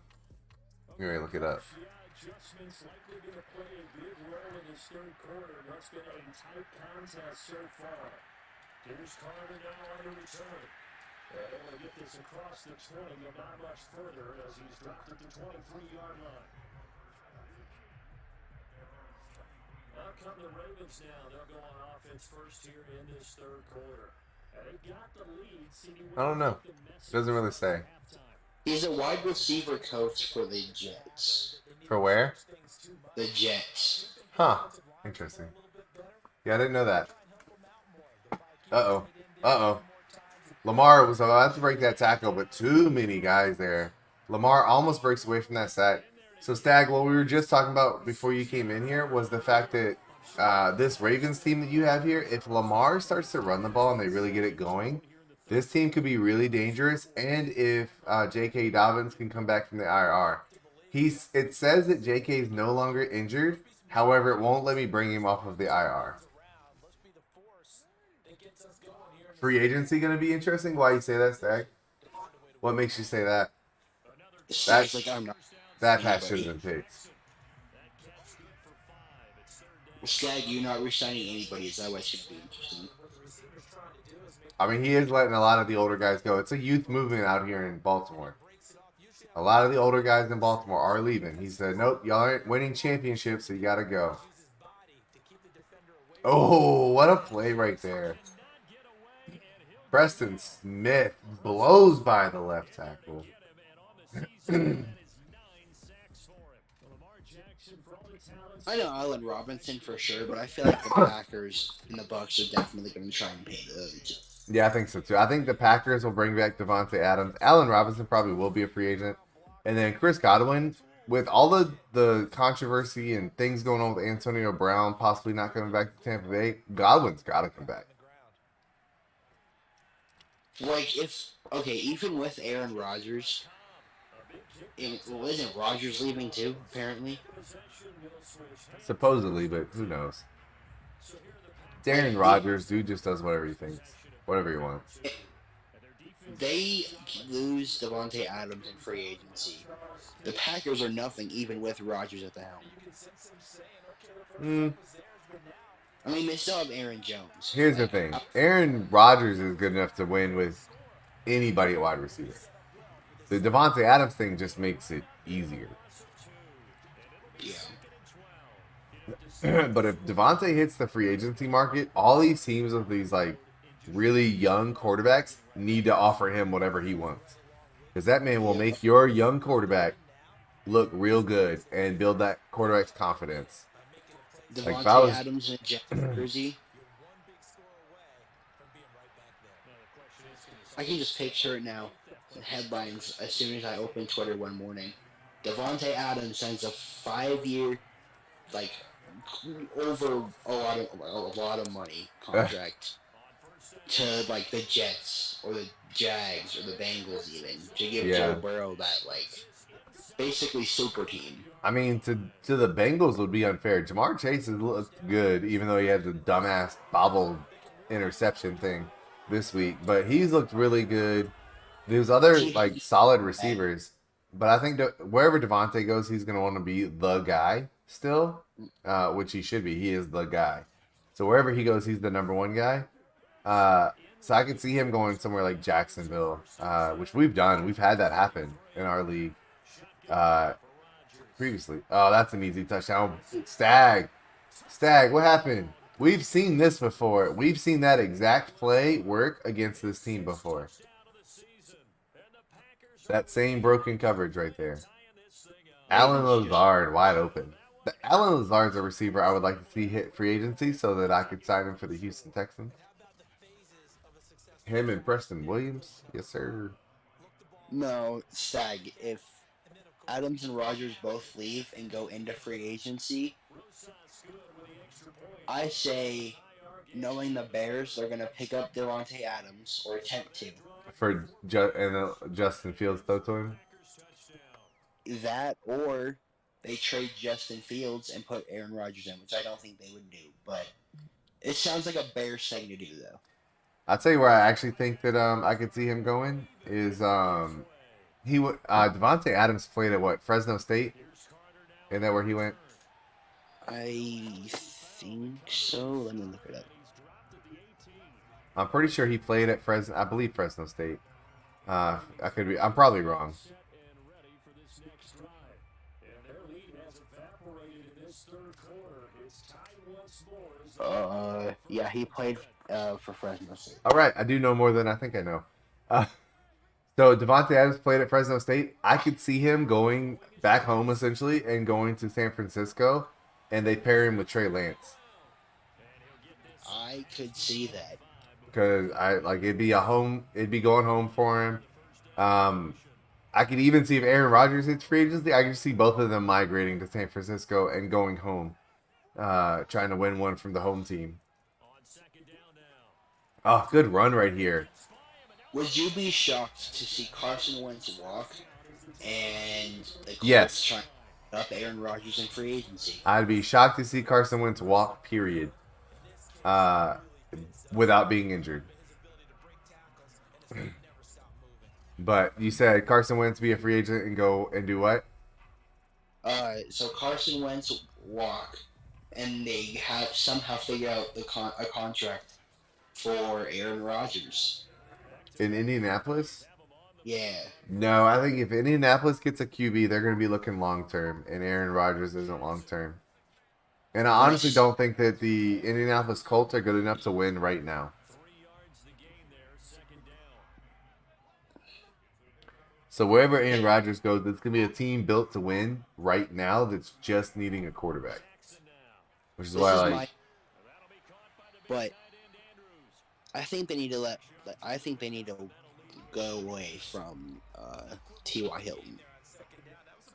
You ready to look it up. Adjustments likely going to play a big role in this third quarter. What's been a tight contest so far. Here's Carter now on the return. Able to get this across the 20, but not much further as he's dropped at the 23-yard line. Out come the Ravens now. They'll go on offense first here in this third quarter. They got the lead. I don't know. Doesn't really say. He's a wide receiver coach for the Jets. For where? The Jets. Huh. Interesting. Yeah, I didn't know that. Uh-oh. Lamar was about to break that tackle, but too many guys there. Lamar almost breaks away from that sack. So, Stag, what we were just talking about before you came in here was the fact that this Ravens team that you have here, if Lamar starts to run the ball and they really get it going, this team could be really dangerous. And if J.K. Dobbins can come back from the IR. It says that J.K. is no longer injured, However, it won't let me bring him off of the IR. Free agency going to be interesting? Why you say that, Stag? What makes you say that? Stag's like, I'm not That pass should anybody. have been picked. Stag, you're not resigning anybody. Is that what's going to be interesting? I mean, he is letting a lot of the older guys go. It's a youth movement out here in Baltimore. A lot of the older guys in Baltimore are leaving. He said, nope, y'all aren't winning championships, so you got to go. Oh, what a play right there. Preston Smith blows by the left tackle. I know Allen Robinson for sure, but I feel like the Packers and the Bucks are definitely going to try and pay those. Yeah, I think so too. I think the Packers will bring back Devontae Adams. Allen Robinson probably will be a free agent. And then Chris Godwin, with all the controversy and things going on with Antonio Brown possibly not coming back to Tampa Bay, Godwin's got to come back. Like, even with Aaron Rodgers, isn't Rodgers leaving too, apparently? Supposedly, but who knows? Aaron Rodgers, dude just does whatever he thinks. Whatever he wants. They lose Devontae Adams in free agency. The Packers are nothing, even with Rodgers at the helm. I mean, they still have Aaron Jones. Here's the thing. Aaron Rodgers is good enough to win with anybody at wide receiver. The Devontae Adams thing just makes it easier. Yeah. But if Devontae hits the free agency market, all these teams with these like really young quarterbacks need to offer him whatever he wants. Because that man will make your young quarterback look real good and build that quarterback's confidence. Devontae Adams and Jeff Jersey. I can just picture it now. Headlines as soon as I open Twitter one morning. Devontae Adams signs a 5-year, like, over a lot of money contract to like the Jets or the Jags or the Bengals even to give Joe Burrow that like basically super team. I mean, to the Bengals would be unfair. Jamar Chase has looked good, even though he had the dumbass bobble interception thing this week. But he's looked really good. There's other like solid receivers, but I think wherever Devontae goes, he's gonna want to be the guy still, which he should be. He is the guy. So wherever he goes, he's the number one guy. So I could see him going somewhere like Jacksonville, which we've done. We've had that happen in our league previously. Oh, that's an easy touchdown. Stag, what happened? We've seen this before. We've seen that exact play work against this team before. That same broken coverage right there. Allen Lazard wide open. Allen Lazard's a receiver I would like to see hit free agency so that I could sign him for the Houston Texans. Him and Preston Williams? Yes, sir. No, Stag, if Adams and Rodgers both leave and go into free agency, I say, knowing the Bears, they're going to pick up Devontae Adams, or attempt to. For Justin Fields throw to him? That, or they trade Justin Fields and put Aaron Rodgers in, which I don't think they would do. But it sounds like a Bears thing to do, though. I'll tell you where I actually think that I could see him going is Devontae Adams played at what, Fresno State? Isn't that where he went? I think so. Let me look it up. I'm pretty sure he played at I believe Fresno State. I'm probably wrong. Yeah, he played for Fresno State. All right, I do know more than I think I know. So Devontae Adams played at Fresno State. I could see him going back home essentially and going to San Francisco, and they pair him with Trey Lance. I could see that. Because it'd be going home for him. I could even see if Aaron Rodgers hits free agency. I could see both of them migrating to San Francisco and going home, trying to win one from the home team. Oh, good run right here. Would you be shocked to see Carson Wentz walk and the Colts Yes. try? up Aaron Rodgers in free agency. I'd be shocked to see Carson Wentz walk, period, without being injured. But you said Carson Wentz be a free agent and go and do what? So Carson Wentz walk, and they have somehow figure out a contract for Aaron Rodgers. In Indianapolis? Yeah. No, I think if Indianapolis gets a QB, they're going to be looking long term, and Aaron Rodgers isn't long term. And I honestly don't think that the Indianapolis Colts are good enough to win right now. So wherever Aaron Rodgers goes, it's going to be a team built to win right now that's just needing a quarterback. Which is why I like... But I think they need to go away from T.Y. Hilton.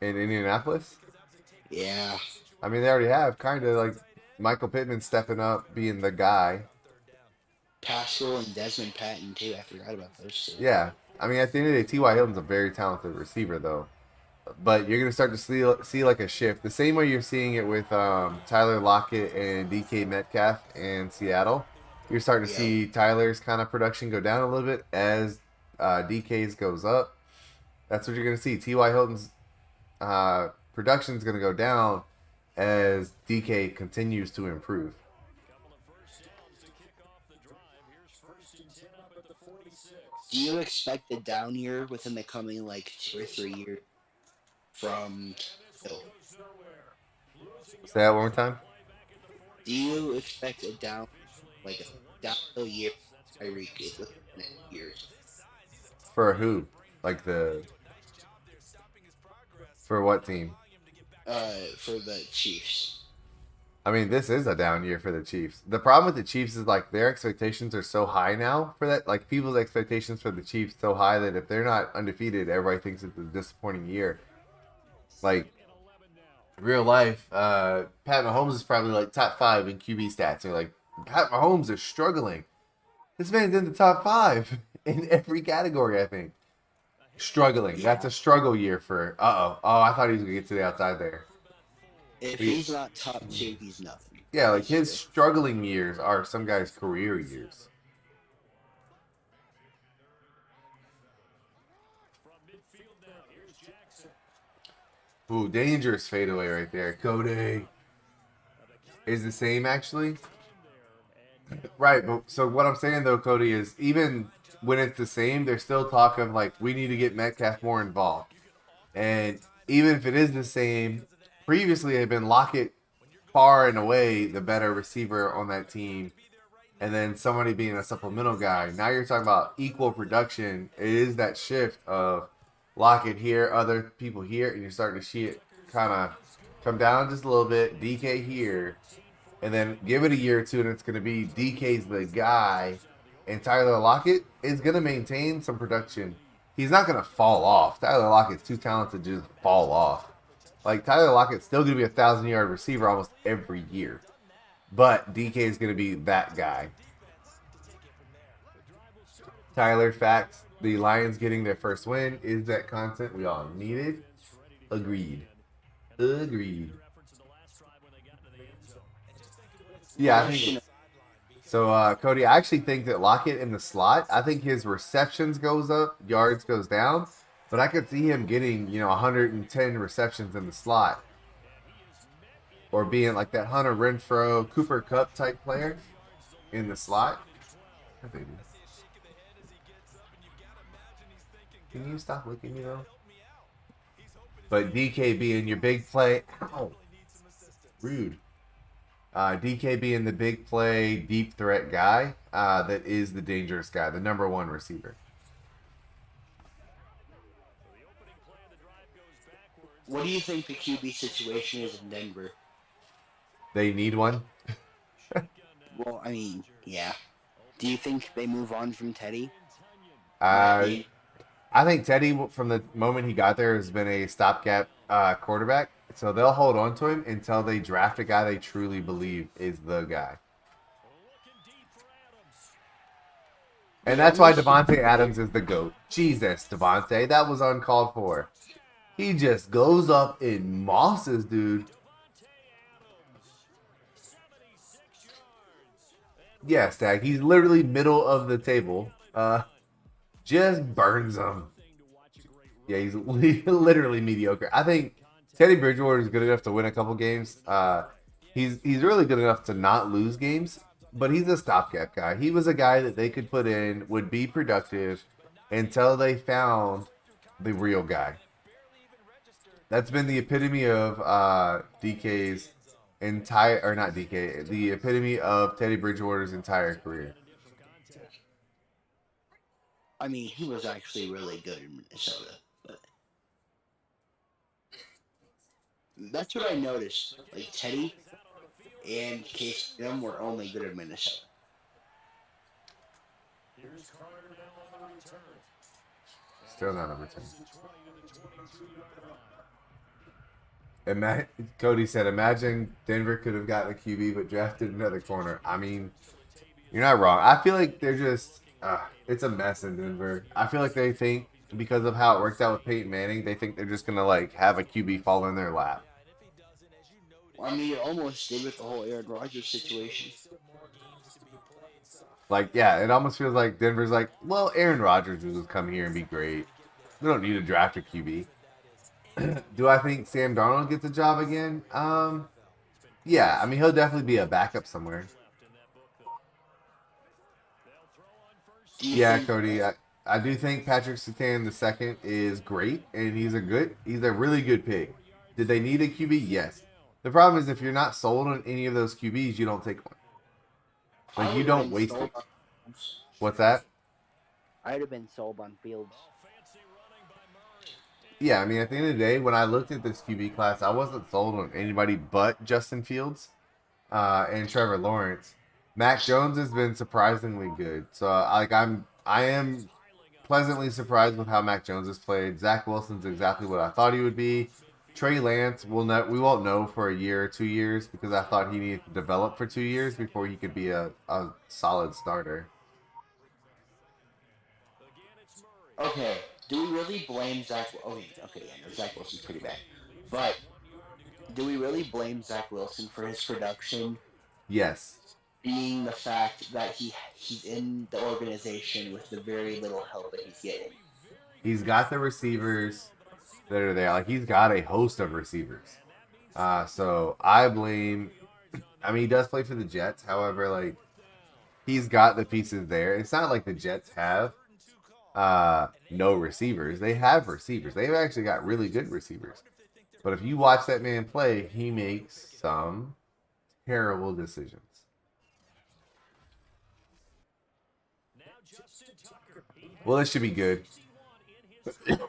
In Indianapolis? Yeah. I mean, they already have kind of like Michael Pittman stepping up, being the guy. Pascal and Desmond Patton, too. I forgot about those two. Yeah. I mean, at the end of the day, T.Y. Hilton's a very talented receiver, though. But you're going to start to see like a shift. The same way you're seeing it with Tyler Lockett and DK Metcalf in Seattle. You're starting to see Tyler's kind of production go down a little bit as DK's goes up. That's what you're going to see. T.Y. Hilton's production is going to go down as DK continues to improve. Do you expect a down year within the coming 2 or 3 years from Hill? Say that one more time. Do you expect a downhill year Tyreek is within the next years? For who? For what team? For the Chiefs. I mean, this is a down year for the Chiefs. The problem with the Chiefs is their expectations are so high now for that. People's expectations for the Chiefs so high that if they're not undefeated, everybody thinks it's a disappointing year. Real life, Pat Mahomes is probably top 5 in QB stats. They're Pat Mahomes is struggling. This man's in the top 5 in every category, I think. Struggling. That's a struggle year for... Oh, I thought he was going to get to the outside there. If he's not top 2, he's nothing. Yeah, his struggling years are some guys' career years. Ooh, dangerous fadeaway right there. Cody is the same, actually. Right, but so what I'm saying, though, Cody, is even when it's the same, there's still talk of, we need to get Metcalf more involved. And even if it is the same, previously it had been Lockett far and away the better receiver on that team, and then somebody being a supplemental guy. Now you're talking about equal production. It is that shift of Lockett here, other people here, and you're starting to see it kind of come down just a little bit. DK here, and then give it a year or two, and it's going to be DK's the guy, and Tyler Lockett is going to maintain some production. He's not going to fall off. Tyler Lockett's too talented to just fall off. Tyler Lockett's still going to be a 1,000-yard receiver almost every year. But DK is going to be that guy. Tyler, facts. The Lions getting their first win. Is that content we all needed? Agreed. Yeah, I think... So, Cody, I actually think that Lockett in the slot, I think his receptions goes up, yards goes down. But I could see him getting, 110 receptions in the slot. Or being that Hunter Renfrow, Cooper Kupp type player in the slot. Can you stop looking at me, though? But DK being your big play. Ow. Rude. DK being the big play, deep threat guy that is the dangerous guy, the number 1 receiver. What do you think the QB situation is in Denver? They need one. Well, I mean, yeah. Do you think they move on from Teddy? I think Teddy, from the moment he got there, has been a stopgap quarterback. So they'll hold on to him until they draft a guy they truly believe is the guy. And that's why Devontae Adams is the GOAT. Jesus, Devontae, that was uncalled for. He just goes up and mosses, dude. Yeah, Stag. He's literally middle of the table. Just burns him. Yeah, he's literally mediocre. I think Teddy Bridgewater is good enough to win a couple games. He's really good enough to not lose games, but he's a stopgap guy. He was a guy that they could put in, would be productive until they found the real guy. That's been the epitome of DK's entire, or not DK, the epitome of Teddy Bridgewater's entire career. I mean, he was actually really good in Minnesota. But that's what I noticed. Like, Teddy and Case Keenum were only good in Minnesota. Still not a return. Cody said, imagine Denver could have gotten a QB but drafted another corner. I mean, you're not wrong. I feel like they're just, it's a mess in Denver. I feel like they think, because of how it worked out with Peyton Manning, they think they're just going to, like, have a QB fall in their lap. Well, I mean, it almost did with the whole Aaron Rodgers situation. Like, yeah, it almost feels like Denver's like, well, Aaron Rodgers will just come here and be great. We don't need to draft a QB. Do I think Sam Darnold gets a job again? Yeah, I mean, he'll definitely be a backup somewhere. Yeah, Cody, I do think Patrick Surtain II is great, and he's a really good pick. Did they need a QB? Yes. The problem is if you're not sold on any of those QBs, you don't take one. Like, you don't waste it. What's that? I'd have been sold on Fields. Yeah, I mean, at the end of the day, when I looked at this QB class, I wasn't sold on anybody but Justin Fields and Trevor Lawrence. Mac Jones has been surprisingly good. So, I am pleasantly surprised with how Mac Jones has played. Zach Wilson's exactly what I thought he would be. Trey Lance, we won't know for a year or 2 years because I thought he needed to develop for 2 years before he could be a solid starter. Okay, do we really blame Zach? Okay, yeah, no, Zach Wilson's pretty bad. But do we really blame Zach Wilson for his production? Yes. Being the fact that he's in the organization with the very little help that he's getting. He's got the receivers that are there. Like, he's got a host of receivers. So I blame. I mean, he does play for the Jets. However, like, he's got the pieces there. It's not like the Jets have no receivers. They have receivers. They've actually got really good receivers. But if you watch that man play, he makes some terrible decisions. Well, this should be good.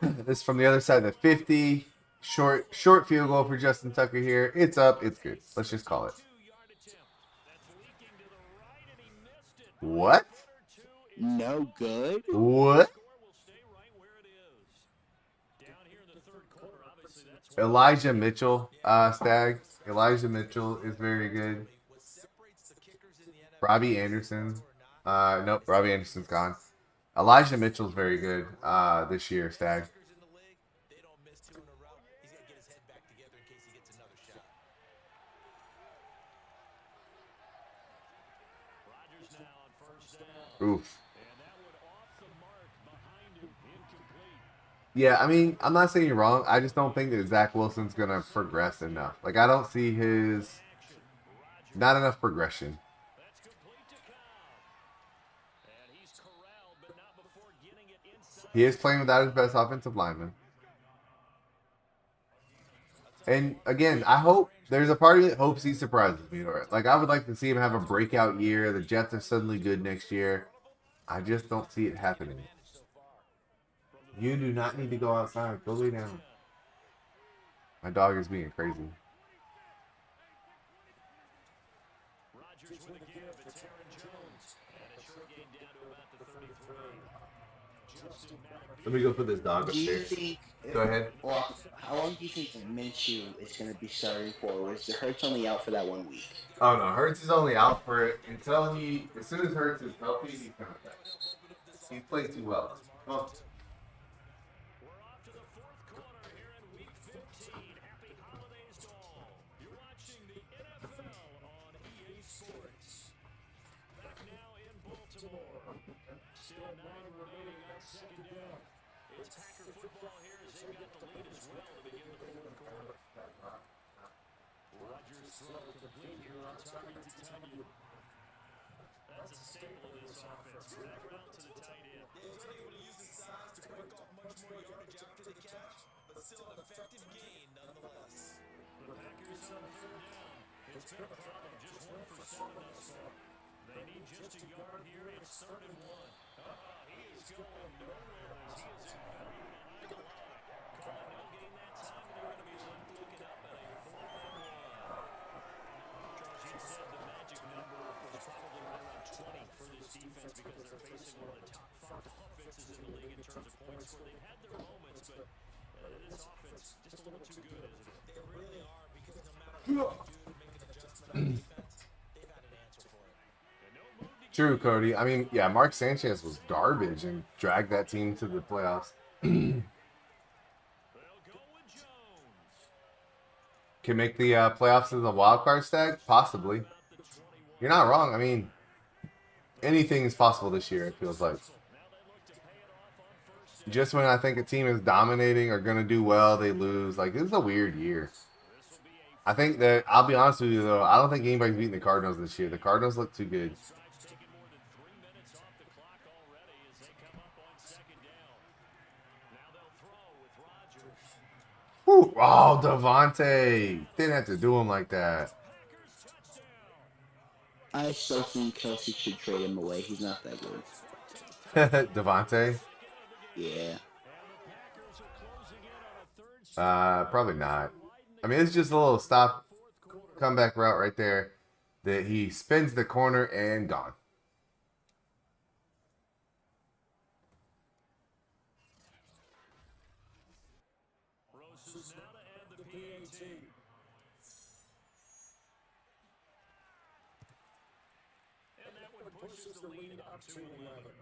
This from the other side of the 50. Short field goal for Justin Tucker here. It's up. It's good. Let's just call it. What? No good? What? Elijah Mitchell, Stag. Elijah Mitchell is very good. Robbie Anderson. Nope, Robbie Anderson's gone. Elijah Mitchell's very good this year, Stag. Oof. Yeah, I mean, I'm not saying you're wrong. I just don't think that Zach Wilson's going to progress enough. Like, I don't see not enough progression. He is playing without his best offensive lineman. And again, there's a part of me that hopes he surprises me. Like, I would like to see him have a breakout year. The Jets are suddenly good next year. I just don't see it happening. You do not need to go outside. Go lay down. My dog is being crazy. Let me go put this dog upstairs. Go ahead. Well, how long do you think Minshew is going to be starting for? Is Hurts only out for that 1 week? Oh no, Hurts is only out for it until as soon as Hurts is healthy, he's coming back. He's played too well. Come on. 9 remaining on second down. It's Packer football here as they've got the lead as well to begin the fourth quarter. Rodgers throw complete here on target to Tunyon. That's a staple of this offense. Drag route to the tight end. Yeah, he's unable to use his size to break off much more yardage after the catch, but still an effective gain nonetheless. The Packers on third down. It's been a problem. Just 1 for 7 thus far. They need just a yard here. It's 3rd and 1. He is going nowhere as he is embedded behind the line. Calling no gain that time, and they're going to be left looking up at a 4th and 1. Charles, you said the magic number was probably right around 20 for this defense because they're facing one of the top 5 offenses in the league in terms of points scored. They've had their moments, but this offense just a little too good, isn't it? They really are, because no matter what they do to make an adjustment on defense, they've had an answer for it. True, Cody. I mean, yeah, Mark Sanchez was garbage and dragged that team to the playoffs. They'll go with Jones. Can make the playoffs as a wild card stag? Possibly. You're not wrong. I mean, anything is possible this year, it feels like. Just when I think a team is dominating or going to do well, they lose. Like, this is a weird year. I think that, I'll be honest with you, though, I don't think anybody's beating the Cardinals this year. The Cardinals look too good. Taking more than 3 minutes off the clock already as they come up on 2nd down. Now they'll throw with Rodgers. Whew. Oh, Devontae. Didn't have to do him like that. Packers touchdown. I still think Kelsey should trade him away. He's not that good. Devontae? Yeah. Probably not. I mean, it's just a little stop comeback route right there that he spins the corner and gone. Roses now to end the PAT. And that one pushes the lead up to 11.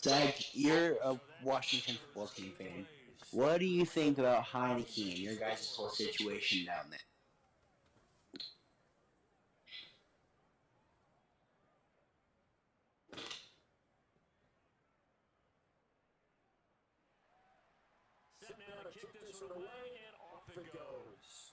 Zach, you're a Washington football team fan. What do you think about Heineke and your guys' whole situation down there? Set now to kick this one away, and off it goes.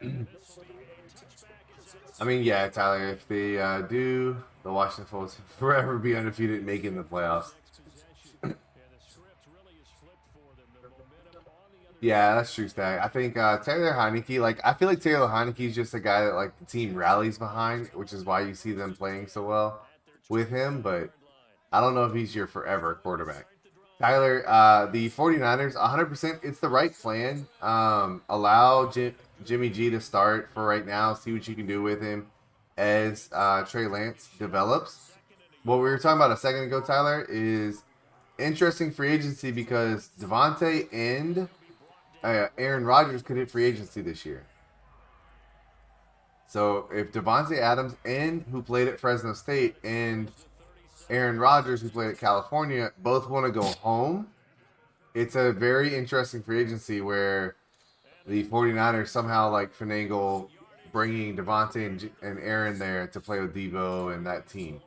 And this will be a touchback as that's I mean, yeah, Tyler, if they do, the Washington Football will forever be undefeated and making the playoffs. next possession. And the script really is flipped for them. The momentum on the other Yeah, that's true, Stag. I think Taylor Heineke, like, I feel like Taylor Heineke is just a guy that, like, the team rallies behind, which is why you see them playing so well with him, but I don't know if he's your forever quarterback. Tyler, the 49ers, 100%, it's the right plan. Allow Jimmy G to start for right now, see what you can do with him as Trey Lance develops. What we were talking about a second ago, Tyler, is interesting free agency because Devontae and Aaron Rodgers could hit free agency this year. So if Devontae Adams, and who played at Fresno State, and Aaron Rodgers, who played at California, both want to go home, it's a very interesting free agency where the 49ers somehow like finagle bringing Devontae and Aaron there to play with Debo and that team.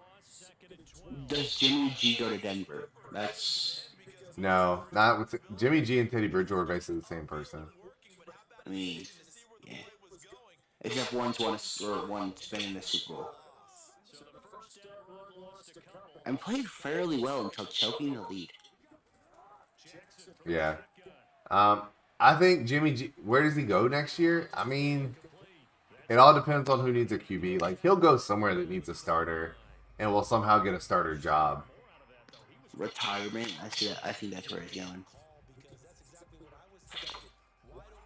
Does Jimmy G go to Denver? That's, No, not with Jimmy G and Teddy Bridgewater are basically the same person. I mean, yeah. Except one's been in the Super Bowl. And played fairly well until choking the lead. Yeah. I think Jimmy G, where does he go next year? I mean, it all depends on who needs a QB. Like, he'll go somewhere that needs a starter and will somehow get a starter job. Retirement, I think that's where he's going.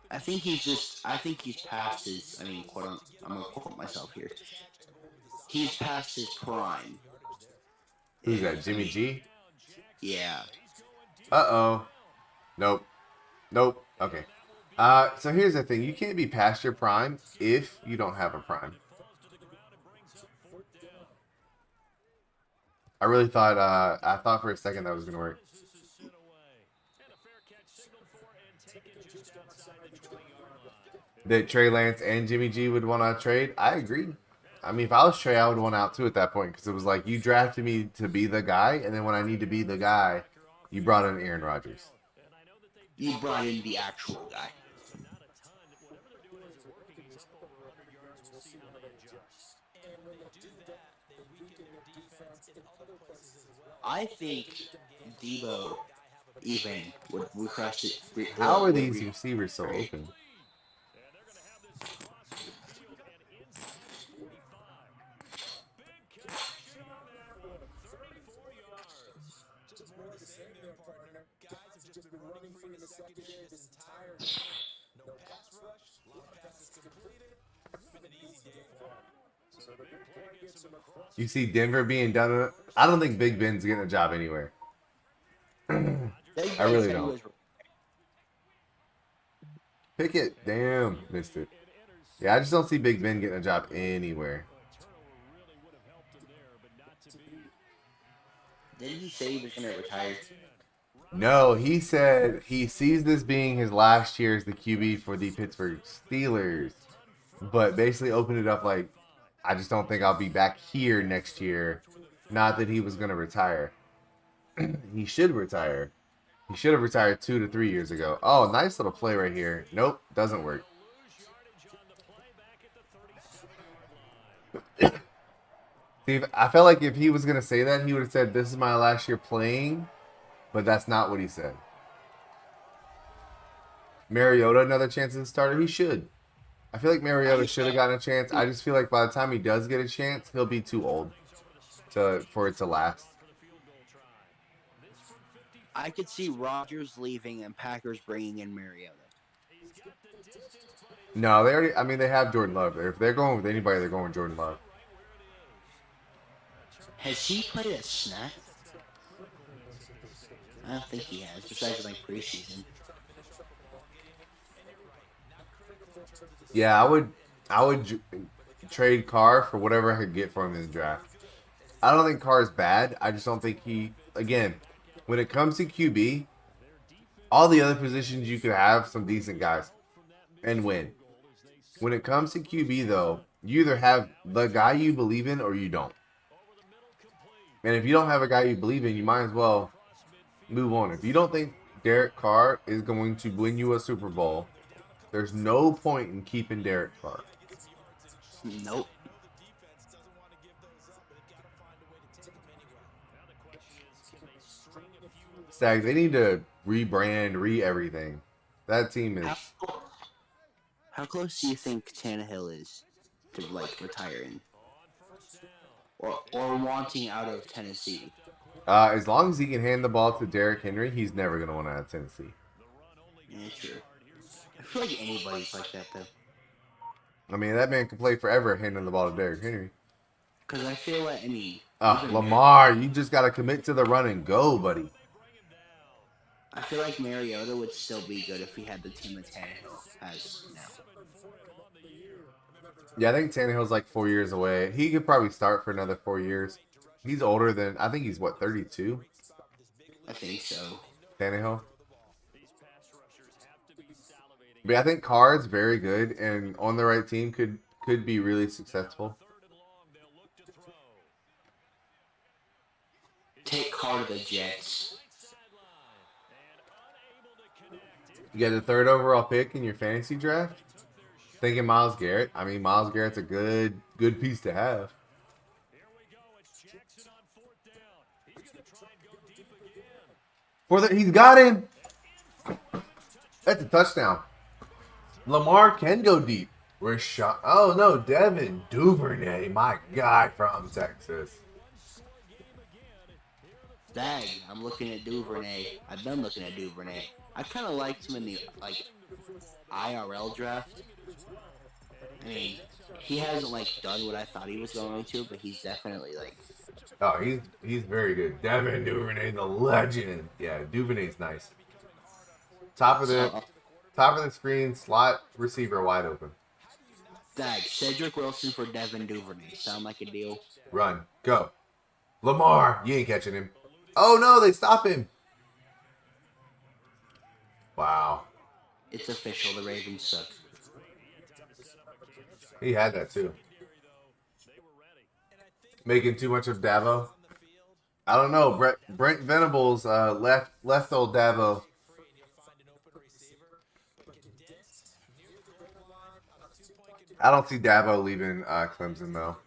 I think he's past his, I'm gonna quote myself here. He's past his prime. Who's that, Jimmy G? Yeah. Uh-oh. Nope. Okay. So here's the thing. You can't be past your prime if you don't have a prime. I really thought, I thought for a second that was going to work. That Trey Lance and Jimmy G would want to trade? I agree. I mean, if I was Trey, I would want out too at that point because it was like you drafted me to be the guy, and then when I need to be the guy, you brought in Aaron Rodgers. You brought in the actual guy. Not a ton. Whatever they're doing isn't working. He's up over 100 yards. We'll see how they adjust. And when they do that, they weaken their defense in other places as well. I think Debo even would refresh it. How are these receivers so open? And they're going to have this across midfield and inside the 45. Big connection on that one. 34 yards. Just more of the same there, partner. Guys have just been running free in the secondary this entire game. No pass rush, a lot of passes completed. It's been an easy day for them. So the big play gets him across. You see Denver being done. I don't think Big Ben's getting a job anywhere. I really don't. Pickett, damn, missed it. Yeah, I just don't see Big Ben getting a job anywhere. Turnover really would have helped him there, but not to be. Didn't he say he was going to retire? No, he said he sees this being his last year as the QB for the Pittsburgh Steelers, but basically opened it up like, I just don't think I'll be back here next year. Not that he was going to retire. He should retire. He should have retired 2 to 3 years ago. Oh, nice little play right here. Nope, doesn't work. See, I felt like if he was going to say that, he would have said, this is my last year playing, but that's not what he said. Mariota, another chance as a starter? He should. I feel like Mariota should have gotten a chance. I just feel like by the time he does get a chance, he'll be too old for it to last. I could see Rodgers leaving and Packers bringing in Mariota. No, they already. I mean, they have Jordan Love. If they're going with anybody, they're going with Jordan Love. Has he played a snap? I don't think he has, besides like preseason. Yeah, I would trade Carr for whatever I could get for him in the draft. I don't think Carr is bad. I just don't think he. Again, when it comes to QB, all the other positions you could have some decent guys and win. When it comes to QB, though, you either have the guy you believe in or you don't. And if you don't have a guy you believe in, you might as well move on. If you don't think Derek Carr is going to win you a Super Bowl, there's no point in keeping Derek Carr. Nope. Stag, they need to rebrand, everything. That team is. How close do you think Tannehill is to like retiring, or wanting out of Tennessee? As long as he can hand the ball to Derrick Henry, he's never gonna want out of Tennessee. Yeah, true. I feel like anybody's like that though. I mean, that man can play forever handing the ball to Derrick Henry. Because I feel like even Lamar, you just gotta commit to the run and go, buddy. I feel like Mariota would still be good if he had the team that Tannehill has now. Yeah, I think Tannehill's like 4 years away. He could probably start for another 4 years. He's older than, I think he's what, 32? I think so. Tannehill. But I think Carr is very good and on the right team could be really successful. Take Carr to the Jets. You got the 3rd overall pick in your fantasy draft? Thinking Myles Garrett. I mean, Myles Garrett's a good piece to have. He's got him. That's a touchdown. Lamar can go deep. Oh no, Devin Duvernay, my guy from Texas. Dang, I'm looking at Duvernay. I've been looking at Duvernay. I kind of liked him in the IRL draft. I mean, he hasn't done what I thought he was going to, but he's definitely Oh, he's very good. Devin Duvernay, the legend. Yeah, Duvernay's nice. Top of the screen, slot receiver wide open. Dang, Cedric Wilson for Devin Duvernay. Sound like a deal? Run, go. Lamar, you ain't catching him. Oh no, they stop him. Wow. It's official. The Ravens suck. He had that too. Making too much of Dabo. I don't know. Brent Venables left old Dabo. I don't see Dabo leaving Clemson though.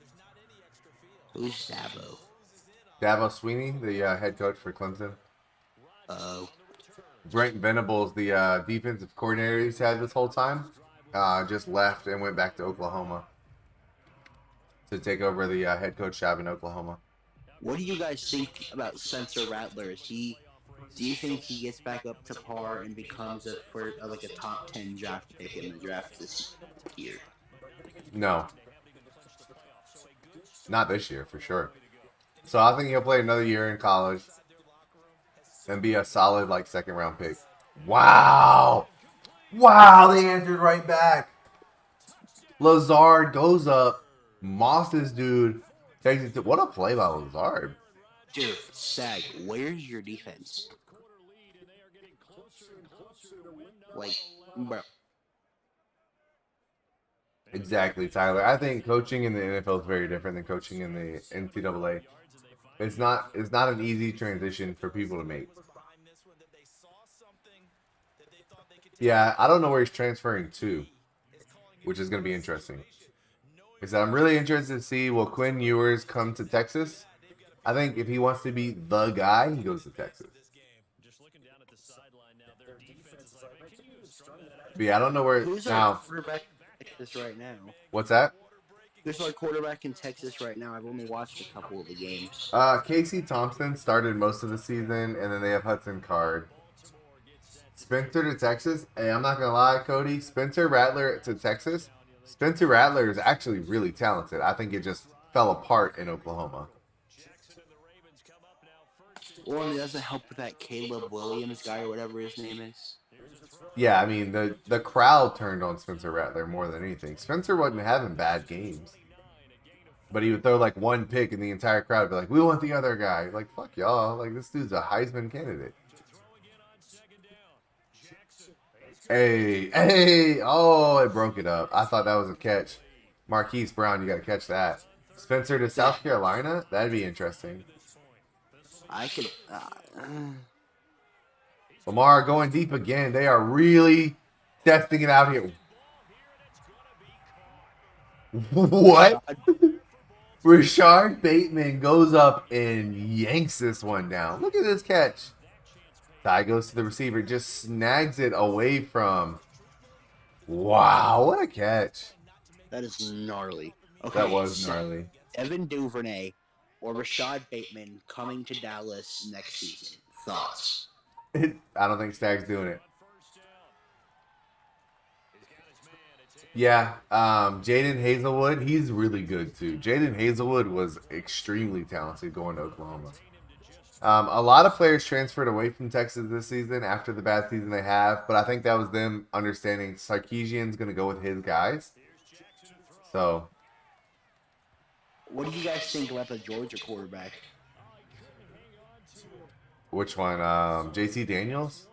Who's Dabo? Dabo Sweeney, the head coach for Clemson. Oh. Brent Venables, the defensive coordinator he's had this whole time, just left and went back to Oklahoma to take over the head coach job in Oklahoma. What do you guys think about Spencer Rattler? Do you think he gets back up to par and becomes a top 10 draft pick in the draft this year? No. Not this year, for sure. So I think he'll play another year in college and be a solid, like, second-round pick. Wow! Wow, they answered right back. Lazard goes up. Moss's dude takes it to... What a play by Lazard. Dude, Sag, where's your defense? Like, bro. Exactly, Tyler. I think coaching in the NFL is very different than coaching in the NCAA. It's not an easy transition for people to make. Yeah, I don't know where he's transferring to, which is going to be interesting. Because I'm really interested to see, will Quinn Ewers come to Texas? I think if he wants to be the guy, he goes to Texas. But yeah, I don't know where Who's now. our quarterback in Texas right now? What's that? Who's our quarterback in Texas right now? I've only watched a couple of the games. Casey Thompson started most of the season, and then they have Hudson Card. Spencer to Texas. Hey, I'm not gonna lie, Cody. Spencer Rattler to Texas. Spencer Rattler is actually really talented. I think it just fell apart in Oklahoma. Well, it doesn't help with that Caleb Williams guy or whatever his name is. Yeah, I mean, the crowd turned on Spencer Rattler more than anything. Spencer wasn't having bad games. But he would throw like one pick and the entire crowd would be like, we want the other guy. Like, fuck y'all. Like, this dude's a Heisman candidate. Hey. Oh, it broke it up. I thought that was a catch. Marquise Brown, you got to catch that. Spencer to South Carolina? That'd be interesting. I could... Lamar going deep again. They are really testing it out here. What? Rashard Bateman goes up and yanks this one down. Look at this catch. Ty goes to the receiver, just snags it away from. Wow, what a catch. That is gnarly. Okay, That was gnarly. Evan Duvernay or Rashad Bateman coming to Dallas next season. Thoughts? I don't think Stag's doing it. Yeah, Jaden Hazelwood, he's really good too. Jaden Hazelwood was extremely talented going to Oklahoma. A lot of players transferred away from Texas this season after the bad season they have, but I think that was them understanding Sarkisian's going to go with his guys. So, what do you guys think about the Georgia quarterback? which one? JC Daniels?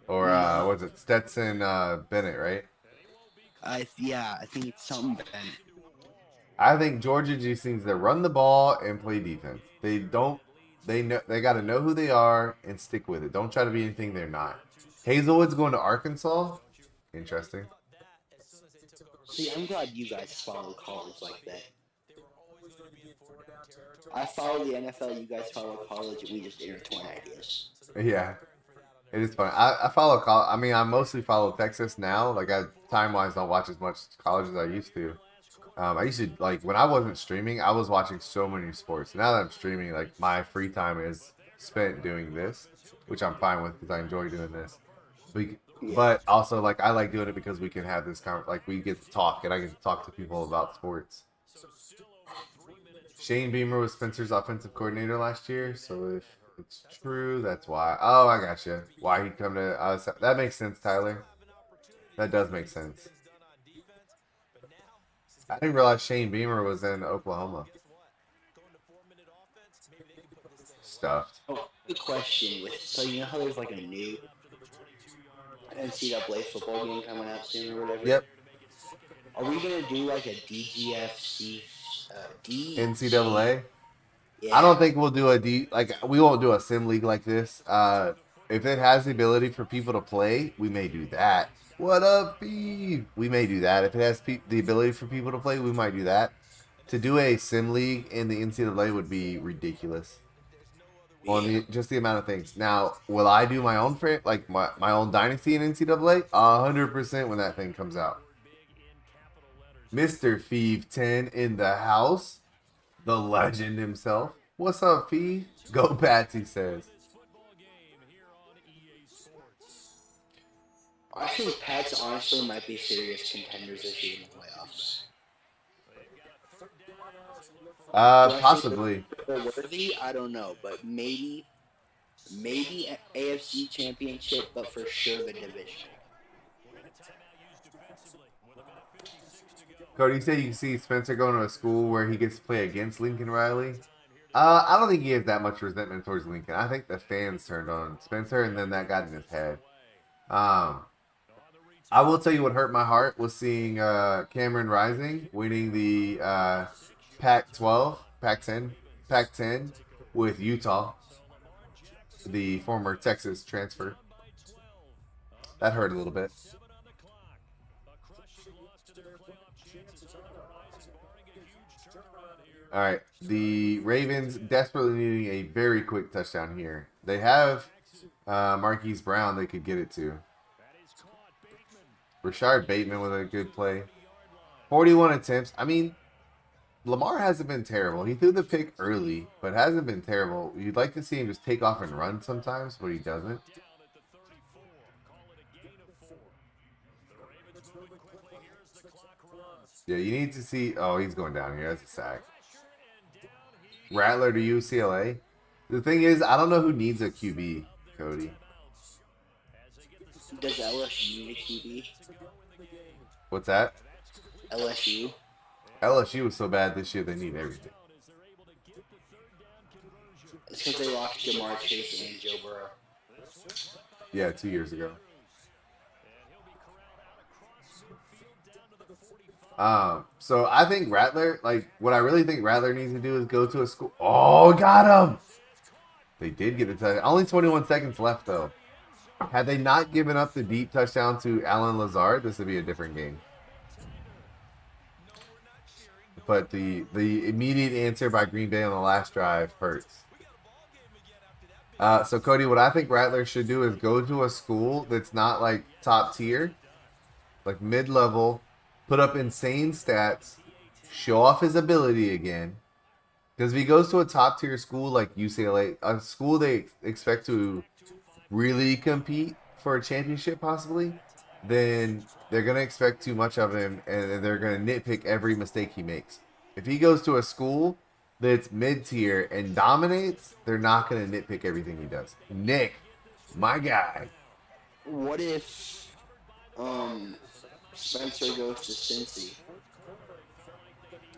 Or was it Stetson Bennett, right? I think it's something Bennett. I think Georgia just needs to run the ball and play defense. They got to know who they are and stick with it. Don't try to be anything they're not. Hazelwood's going to Arkansas. Interesting. See, I'm glad you guys follow college like that. I follow the NFL, you guys follow college, and we just intertwine ideas. Yeah. It is fun. I follow college. I mean, I mostly follow Texas now. Like, I time-wise don't watch as much college as I used to. I used to, like, when I wasn't streaming, I was watching so many sports. Now that I'm streaming, like, my free time is spent doing this, which I'm fine with because I enjoy doing this. But also, like, I like doing it because we can have this we get to talk, and I get to talk to people about sports. Shane Beamer was Spencer's offensive coordinator last year, so if it's true, that's why. Oh, I gotcha. Why he'd come to that makes sense, Tyler. That does make sense. I didn't realize Shane Beamer was in Oklahoma. Stuffed. Oh, good question. So you know how there's like a new NCAA football game coming out soon or whatever? Yep. Are we gonna do like a DGFC NCAA. Yeah. I don't think we'll do we won't do a sim league like this. If it has the ability for people to play, we may do that. What up, B? We may do that. If it has the ability for people to play, we might do that. To do a sim league in the NCAA would be ridiculous. On just the amount of things. Now, will I do my own my own dynasty in NCAA? 100% when that thing comes out. Mr. Feeve 10 in the house. The legend himself. What's up, Feeve? Go Pats, he says. I think Pats honestly might be serious contenders this year in the playoffs. Possibly. Worthy, I don't know, but maybe AFC Championship, but for sure the division. Cody, you said you see Spencer going to a school where he gets to play against Lincoln Riley. I don't think he has that much resentment towards Lincoln. I think the fans turned on Spencer, and then that got in his head. I will tell you what hurt my heart was seeing Cameron Rising winning the Pac-12, Pac-10 with Utah, the former Texas transfer. That hurt a little bit. All right, the Ravens desperately needing a very quick touchdown here. They have Marquise Brown they could get it to. Rashard Bateman with a good play. 41 attempts. I mean, Lamar hasn't been terrible. He threw the pick early, but hasn't been terrible. You'd like to see him just take off and run sometimes, but he doesn't. Yeah, you need to see... Oh, he's going down here. That's a sack. Rattler to UCLA. The thing is, I don't know who needs a QB, Cody. Does LSU need a QB? What's that? LSU. LSU was so bad this year, they need everything. It's because they lost Jamar Chase and Joe Burrow. Yeah, 2 years ago. So I think Rattler, what I really think Rattler needs to do is go to a school. Oh, got him! They did get a touchdown. Only 21 seconds left, though. Had they not given up the deep touchdown to Alan Lazard, this would be a different game. But the immediate answer by Green Bay on the last drive hurts. So, Cody, what I think Rattler should do is go to a school that's not, top tier, mid-level, put up insane stats, show off his ability again. Because if he goes to a top-tier school like UCLA, a school they expect to really compete for a championship possibly, then they're going to expect too much of him, and they're going to nitpick every mistake he makes. If he goes to a school that's mid-tier and dominates, they're not going to nitpick everything he does. Nick, my guy. What if Spencer goes to Cincy?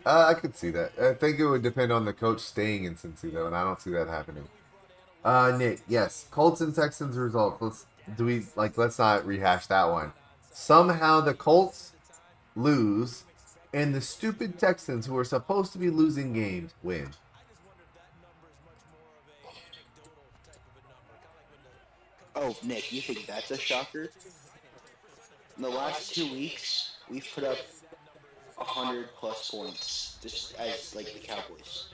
I could see that. I think it would depend on the coach staying in Cincy, though, and I don't see that happening. Nick, yes. Colts and Texans results. Let's not rehash that one. Somehow the Colts lose, and the stupid Texans, who are supposed to be losing games, win. Oh, Nick, you think that's a shocker? In the last 2 weeks, we've put up 100+ points, just as the Cowboys.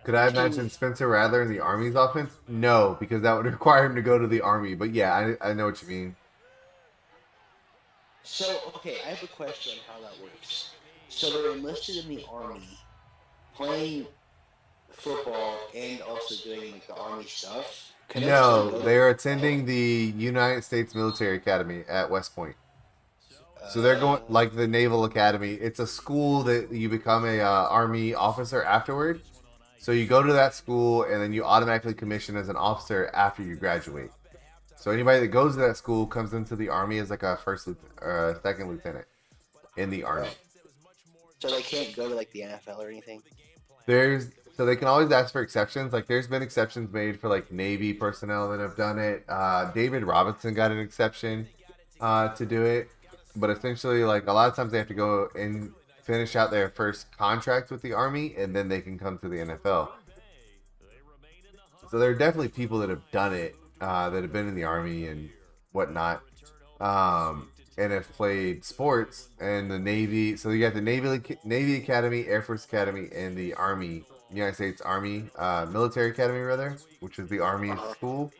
Could I have mentioned Spencer Rattler in the Army's offense? No, because that would require him to go to the Army. But yeah, I know what you mean. So, okay, I have a question on how that works. So they're enlisted in the Army, playing football and also doing the Army stuff? No, they are attending the United States Military Academy at West Point. So they're going like the Naval Academy. It's a school that you become a Army officer afterward. So you go to that school and then you automatically commission as an officer after you graduate. So anybody that goes to that school comes into the Army as like a second lieutenant in the Army. So they can't go to like the NFL or anything? So they can always ask for exceptions. Like there's been exceptions made for like Navy personnel that have done it. David Robinson got an exception to do it. But essentially, like a lot of times they have to go into finish out their first contract with the Army, and then they can come to the NFL. So there are definitely people that have done it, that have been in the Army and whatnot, and have played sports and the Navy. So you got the Navy Academy, Air Force Academy, and the Army, United States Army, Military Academy rather, which is the Army school.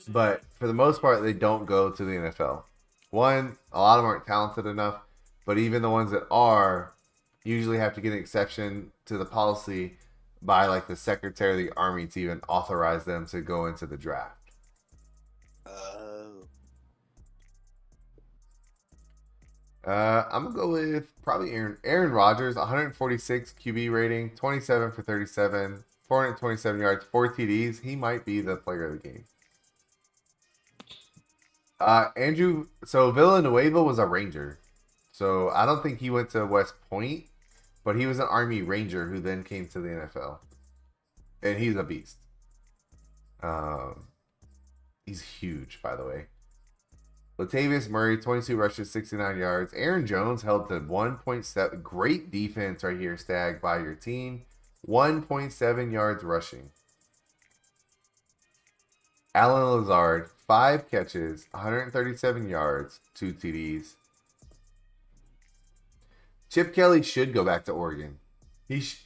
But for the most part, they don't go to the NFL. One, a lot of them aren't talented enough, but even the ones that are usually have to get an exception to the policy by like the Secretary of the Army to even authorize them to go into the draft. I'm gonna go with probably Aaron Rodgers, 146 QB rating, 27 for 37, 427 yards, 4 TDs. He might be the player of the game. Andrew, so Villanueva was a Ranger. So I don't think he went to West Point, but he was an Army Ranger who then came to the NFL. And he's a beast. He's huge, by the way. Latavius Murray, 22 rushes, 69 yards. Aaron Jones held to 1.7. Great defense right here, Stag, by your team. 1.7 yards rushing. Alan Lazard, 5 catches, 137 yards, 2 TDs. Chip Kelly should go back to Oregon.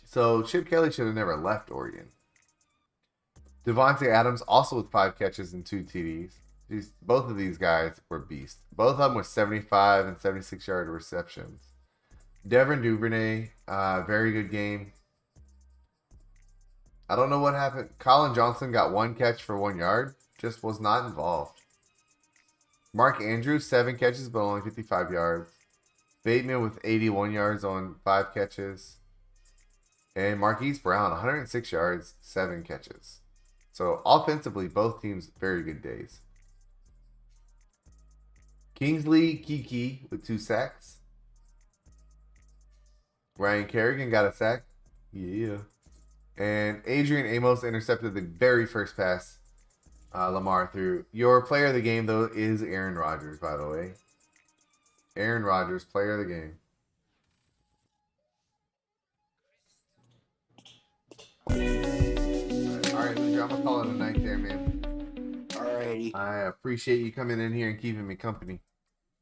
So Chip Kelly should have never left Oregon. Devontae Adams also with 5 catches and 2 TDs. Both of these guys were beasts. Both of them with 75 and 76 yard receptions. Devin Duvernay, very good game. I don't know what happened. Colin Johnson got 1 catch for 1 yard. Just was not involved. Mark Andrews, 7 catches, but only 55 yards. Bateman with 81 yards on 5 catches. And Marquise Brown, 106 yards, 7 catches. So offensively, both teams very good days. Kingsley Kiki with 2 sacks. Ryan Kerrigan got a sack. Yeah. And Adrian Amos intercepted the very first pass Lamar threw. Your player of the game, though, is Aaron Rodgers, by the way. Aaron Rodgers, player of the game. All right, Luger, I'm going to call it a night there, man. Alrighty. I appreciate you coming in here and keeping me company.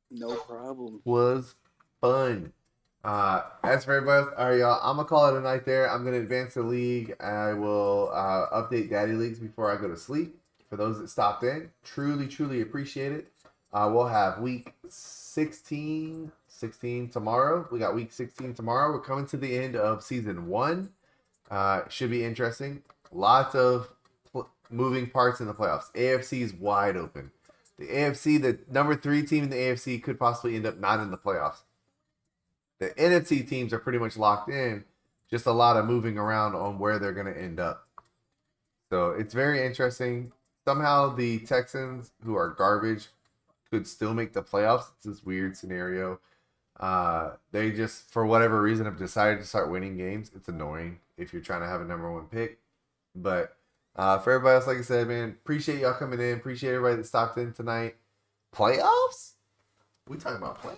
No problem. Was fun. As for everybody else, all right, y'all, I'm gonna call it a night there. I'm gonna advance the league. I will update Daddy Leagues before I go to sleep. For those that stopped in, truly appreciate it. We'll have week 16 tomorrow. We got week 16 tomorrow. We're coming to the end of season 1. Should be interesting. Lots of moving parts in the playoffs. AFC is wide open. The AFC, the number 3 team in the AFC, could possibly end up not in the playoffs. The NFC teams are pretty much locked in. Just a lot of moving around on where they're going to end up. So it's very interesting. Somehow the Texans, who are garbage, could still make the playoffs. It's this weird scenario. They just, for whatever reason, have decided to start winning games. It's annoying if you're trying to have a number 1 pick. But for everybody else, like I said, man, appreciate y'all coming in. Appreciate everybody that stopped in tonight. Playoffs? We talking about playoffs?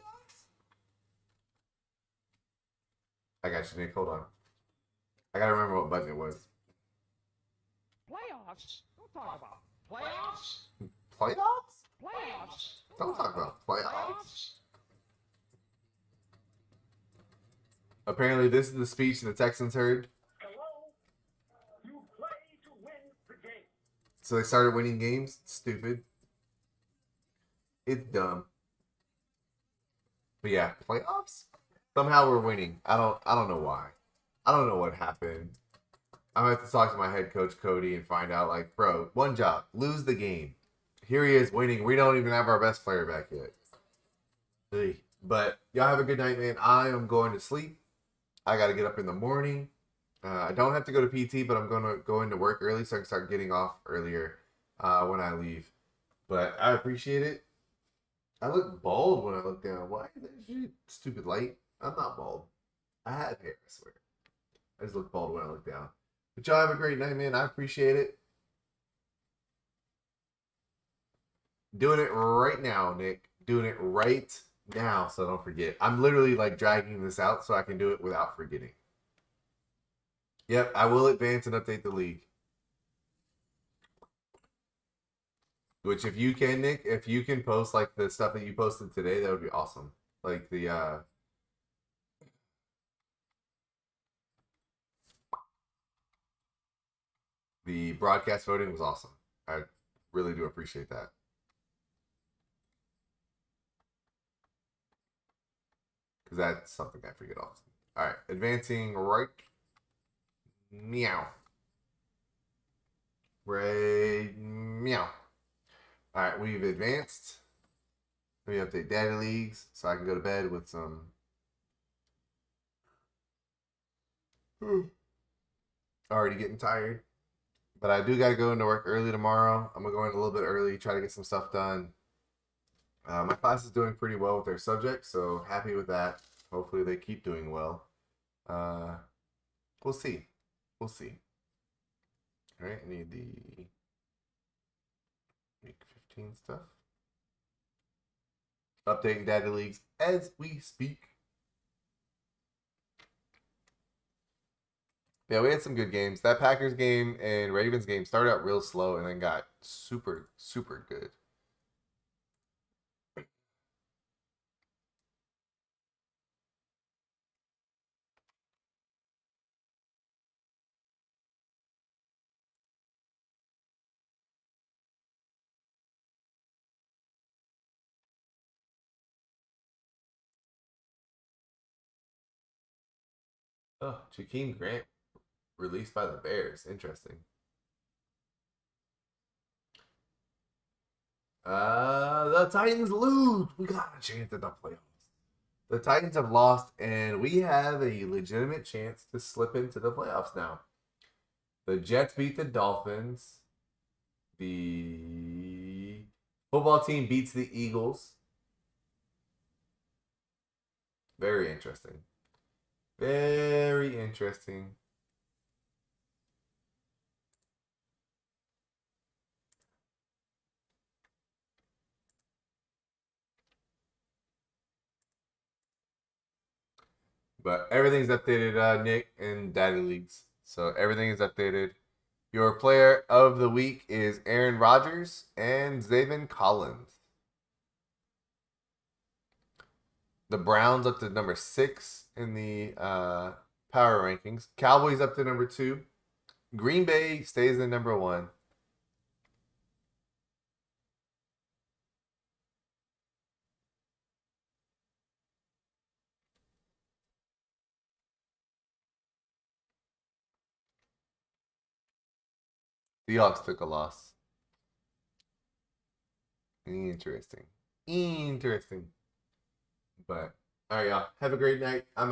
I got you, Nick. Hold on. I gotta remember what button it was. Playoffs? Don't talk about playoffs. Playoffs? Playoffs. Don't talk about playoffs. Apparently, this is the speech the Texans heard. Hello? You play to win the game. So they started winning games. Stupid. It's dumb. But yeah, playoffs? Somehow we're winning. I don't know why. I don't know what happened. I'm gonna have to talk to my head coach Cody and find out, like, bro, one job, lose the game. Here he is winning. We don't even have our best player back yet. Hey. But y'all have a good night, man. I am going to sleep. I gotta get up in the morning. I don't have to go to PT, but I'm gonna go into work early so I can start getting off earlier when I leave. But I appreciate it. I look bald when I look down. Why is that stupid light? I'm not bald. I have hair, I swear. I just look bald when I look down. But y'all have a great night, man. I appreciate it. Doing it right now, Nick. Doing it right now so I don't forget. I'm literally like dragging this out so I can do it without forgetting. Yep, I will advance and update the league. Which if you can, Nick, if you can post like the stuff that you posted today, that would be awesome. Like the broadcast voting was awesome. I really do appreciate that. Because that's something I forget often. All right, advancing right. Meow. Right. Meow. All right, we've advanced. Let me update data leagues so I can go to bed with some. Already getting tired. But I do got to go into work early tomorrow. I'm going to go in a little bit early, try to get some stuff done. My class is doing pretty well with their subjects, so happy with that. Hopefully they keep doing well. We'll see. We'll see. All right, I need the week 15 stuff. Updating data leagues as we speak. Yeah, we had some good games. That Packers game and Ravens game started out real slow and then got super, super good. Oh, Jakeem Grant released by the Bears. Interesting. The Titans lose. We got a chance at the playoffs. The Titans have lost, and we have a legitimate chance to slip into the playoffs now. The Jets beat the Dolphins. The football team beats the Eagles. Very interesting. Very interesting. But everything's updated, Nick, in data leagues. So everything is updated. Your player of the week is Aaron Rodgers and Zaven Collins. The Browns up to number 6 in the power rankings. Cowboys up to number 2. Green Bay stays in number 1. Seahawks took a loss. Interesting. Interesting. But all right, y'all. Have a great night. I'm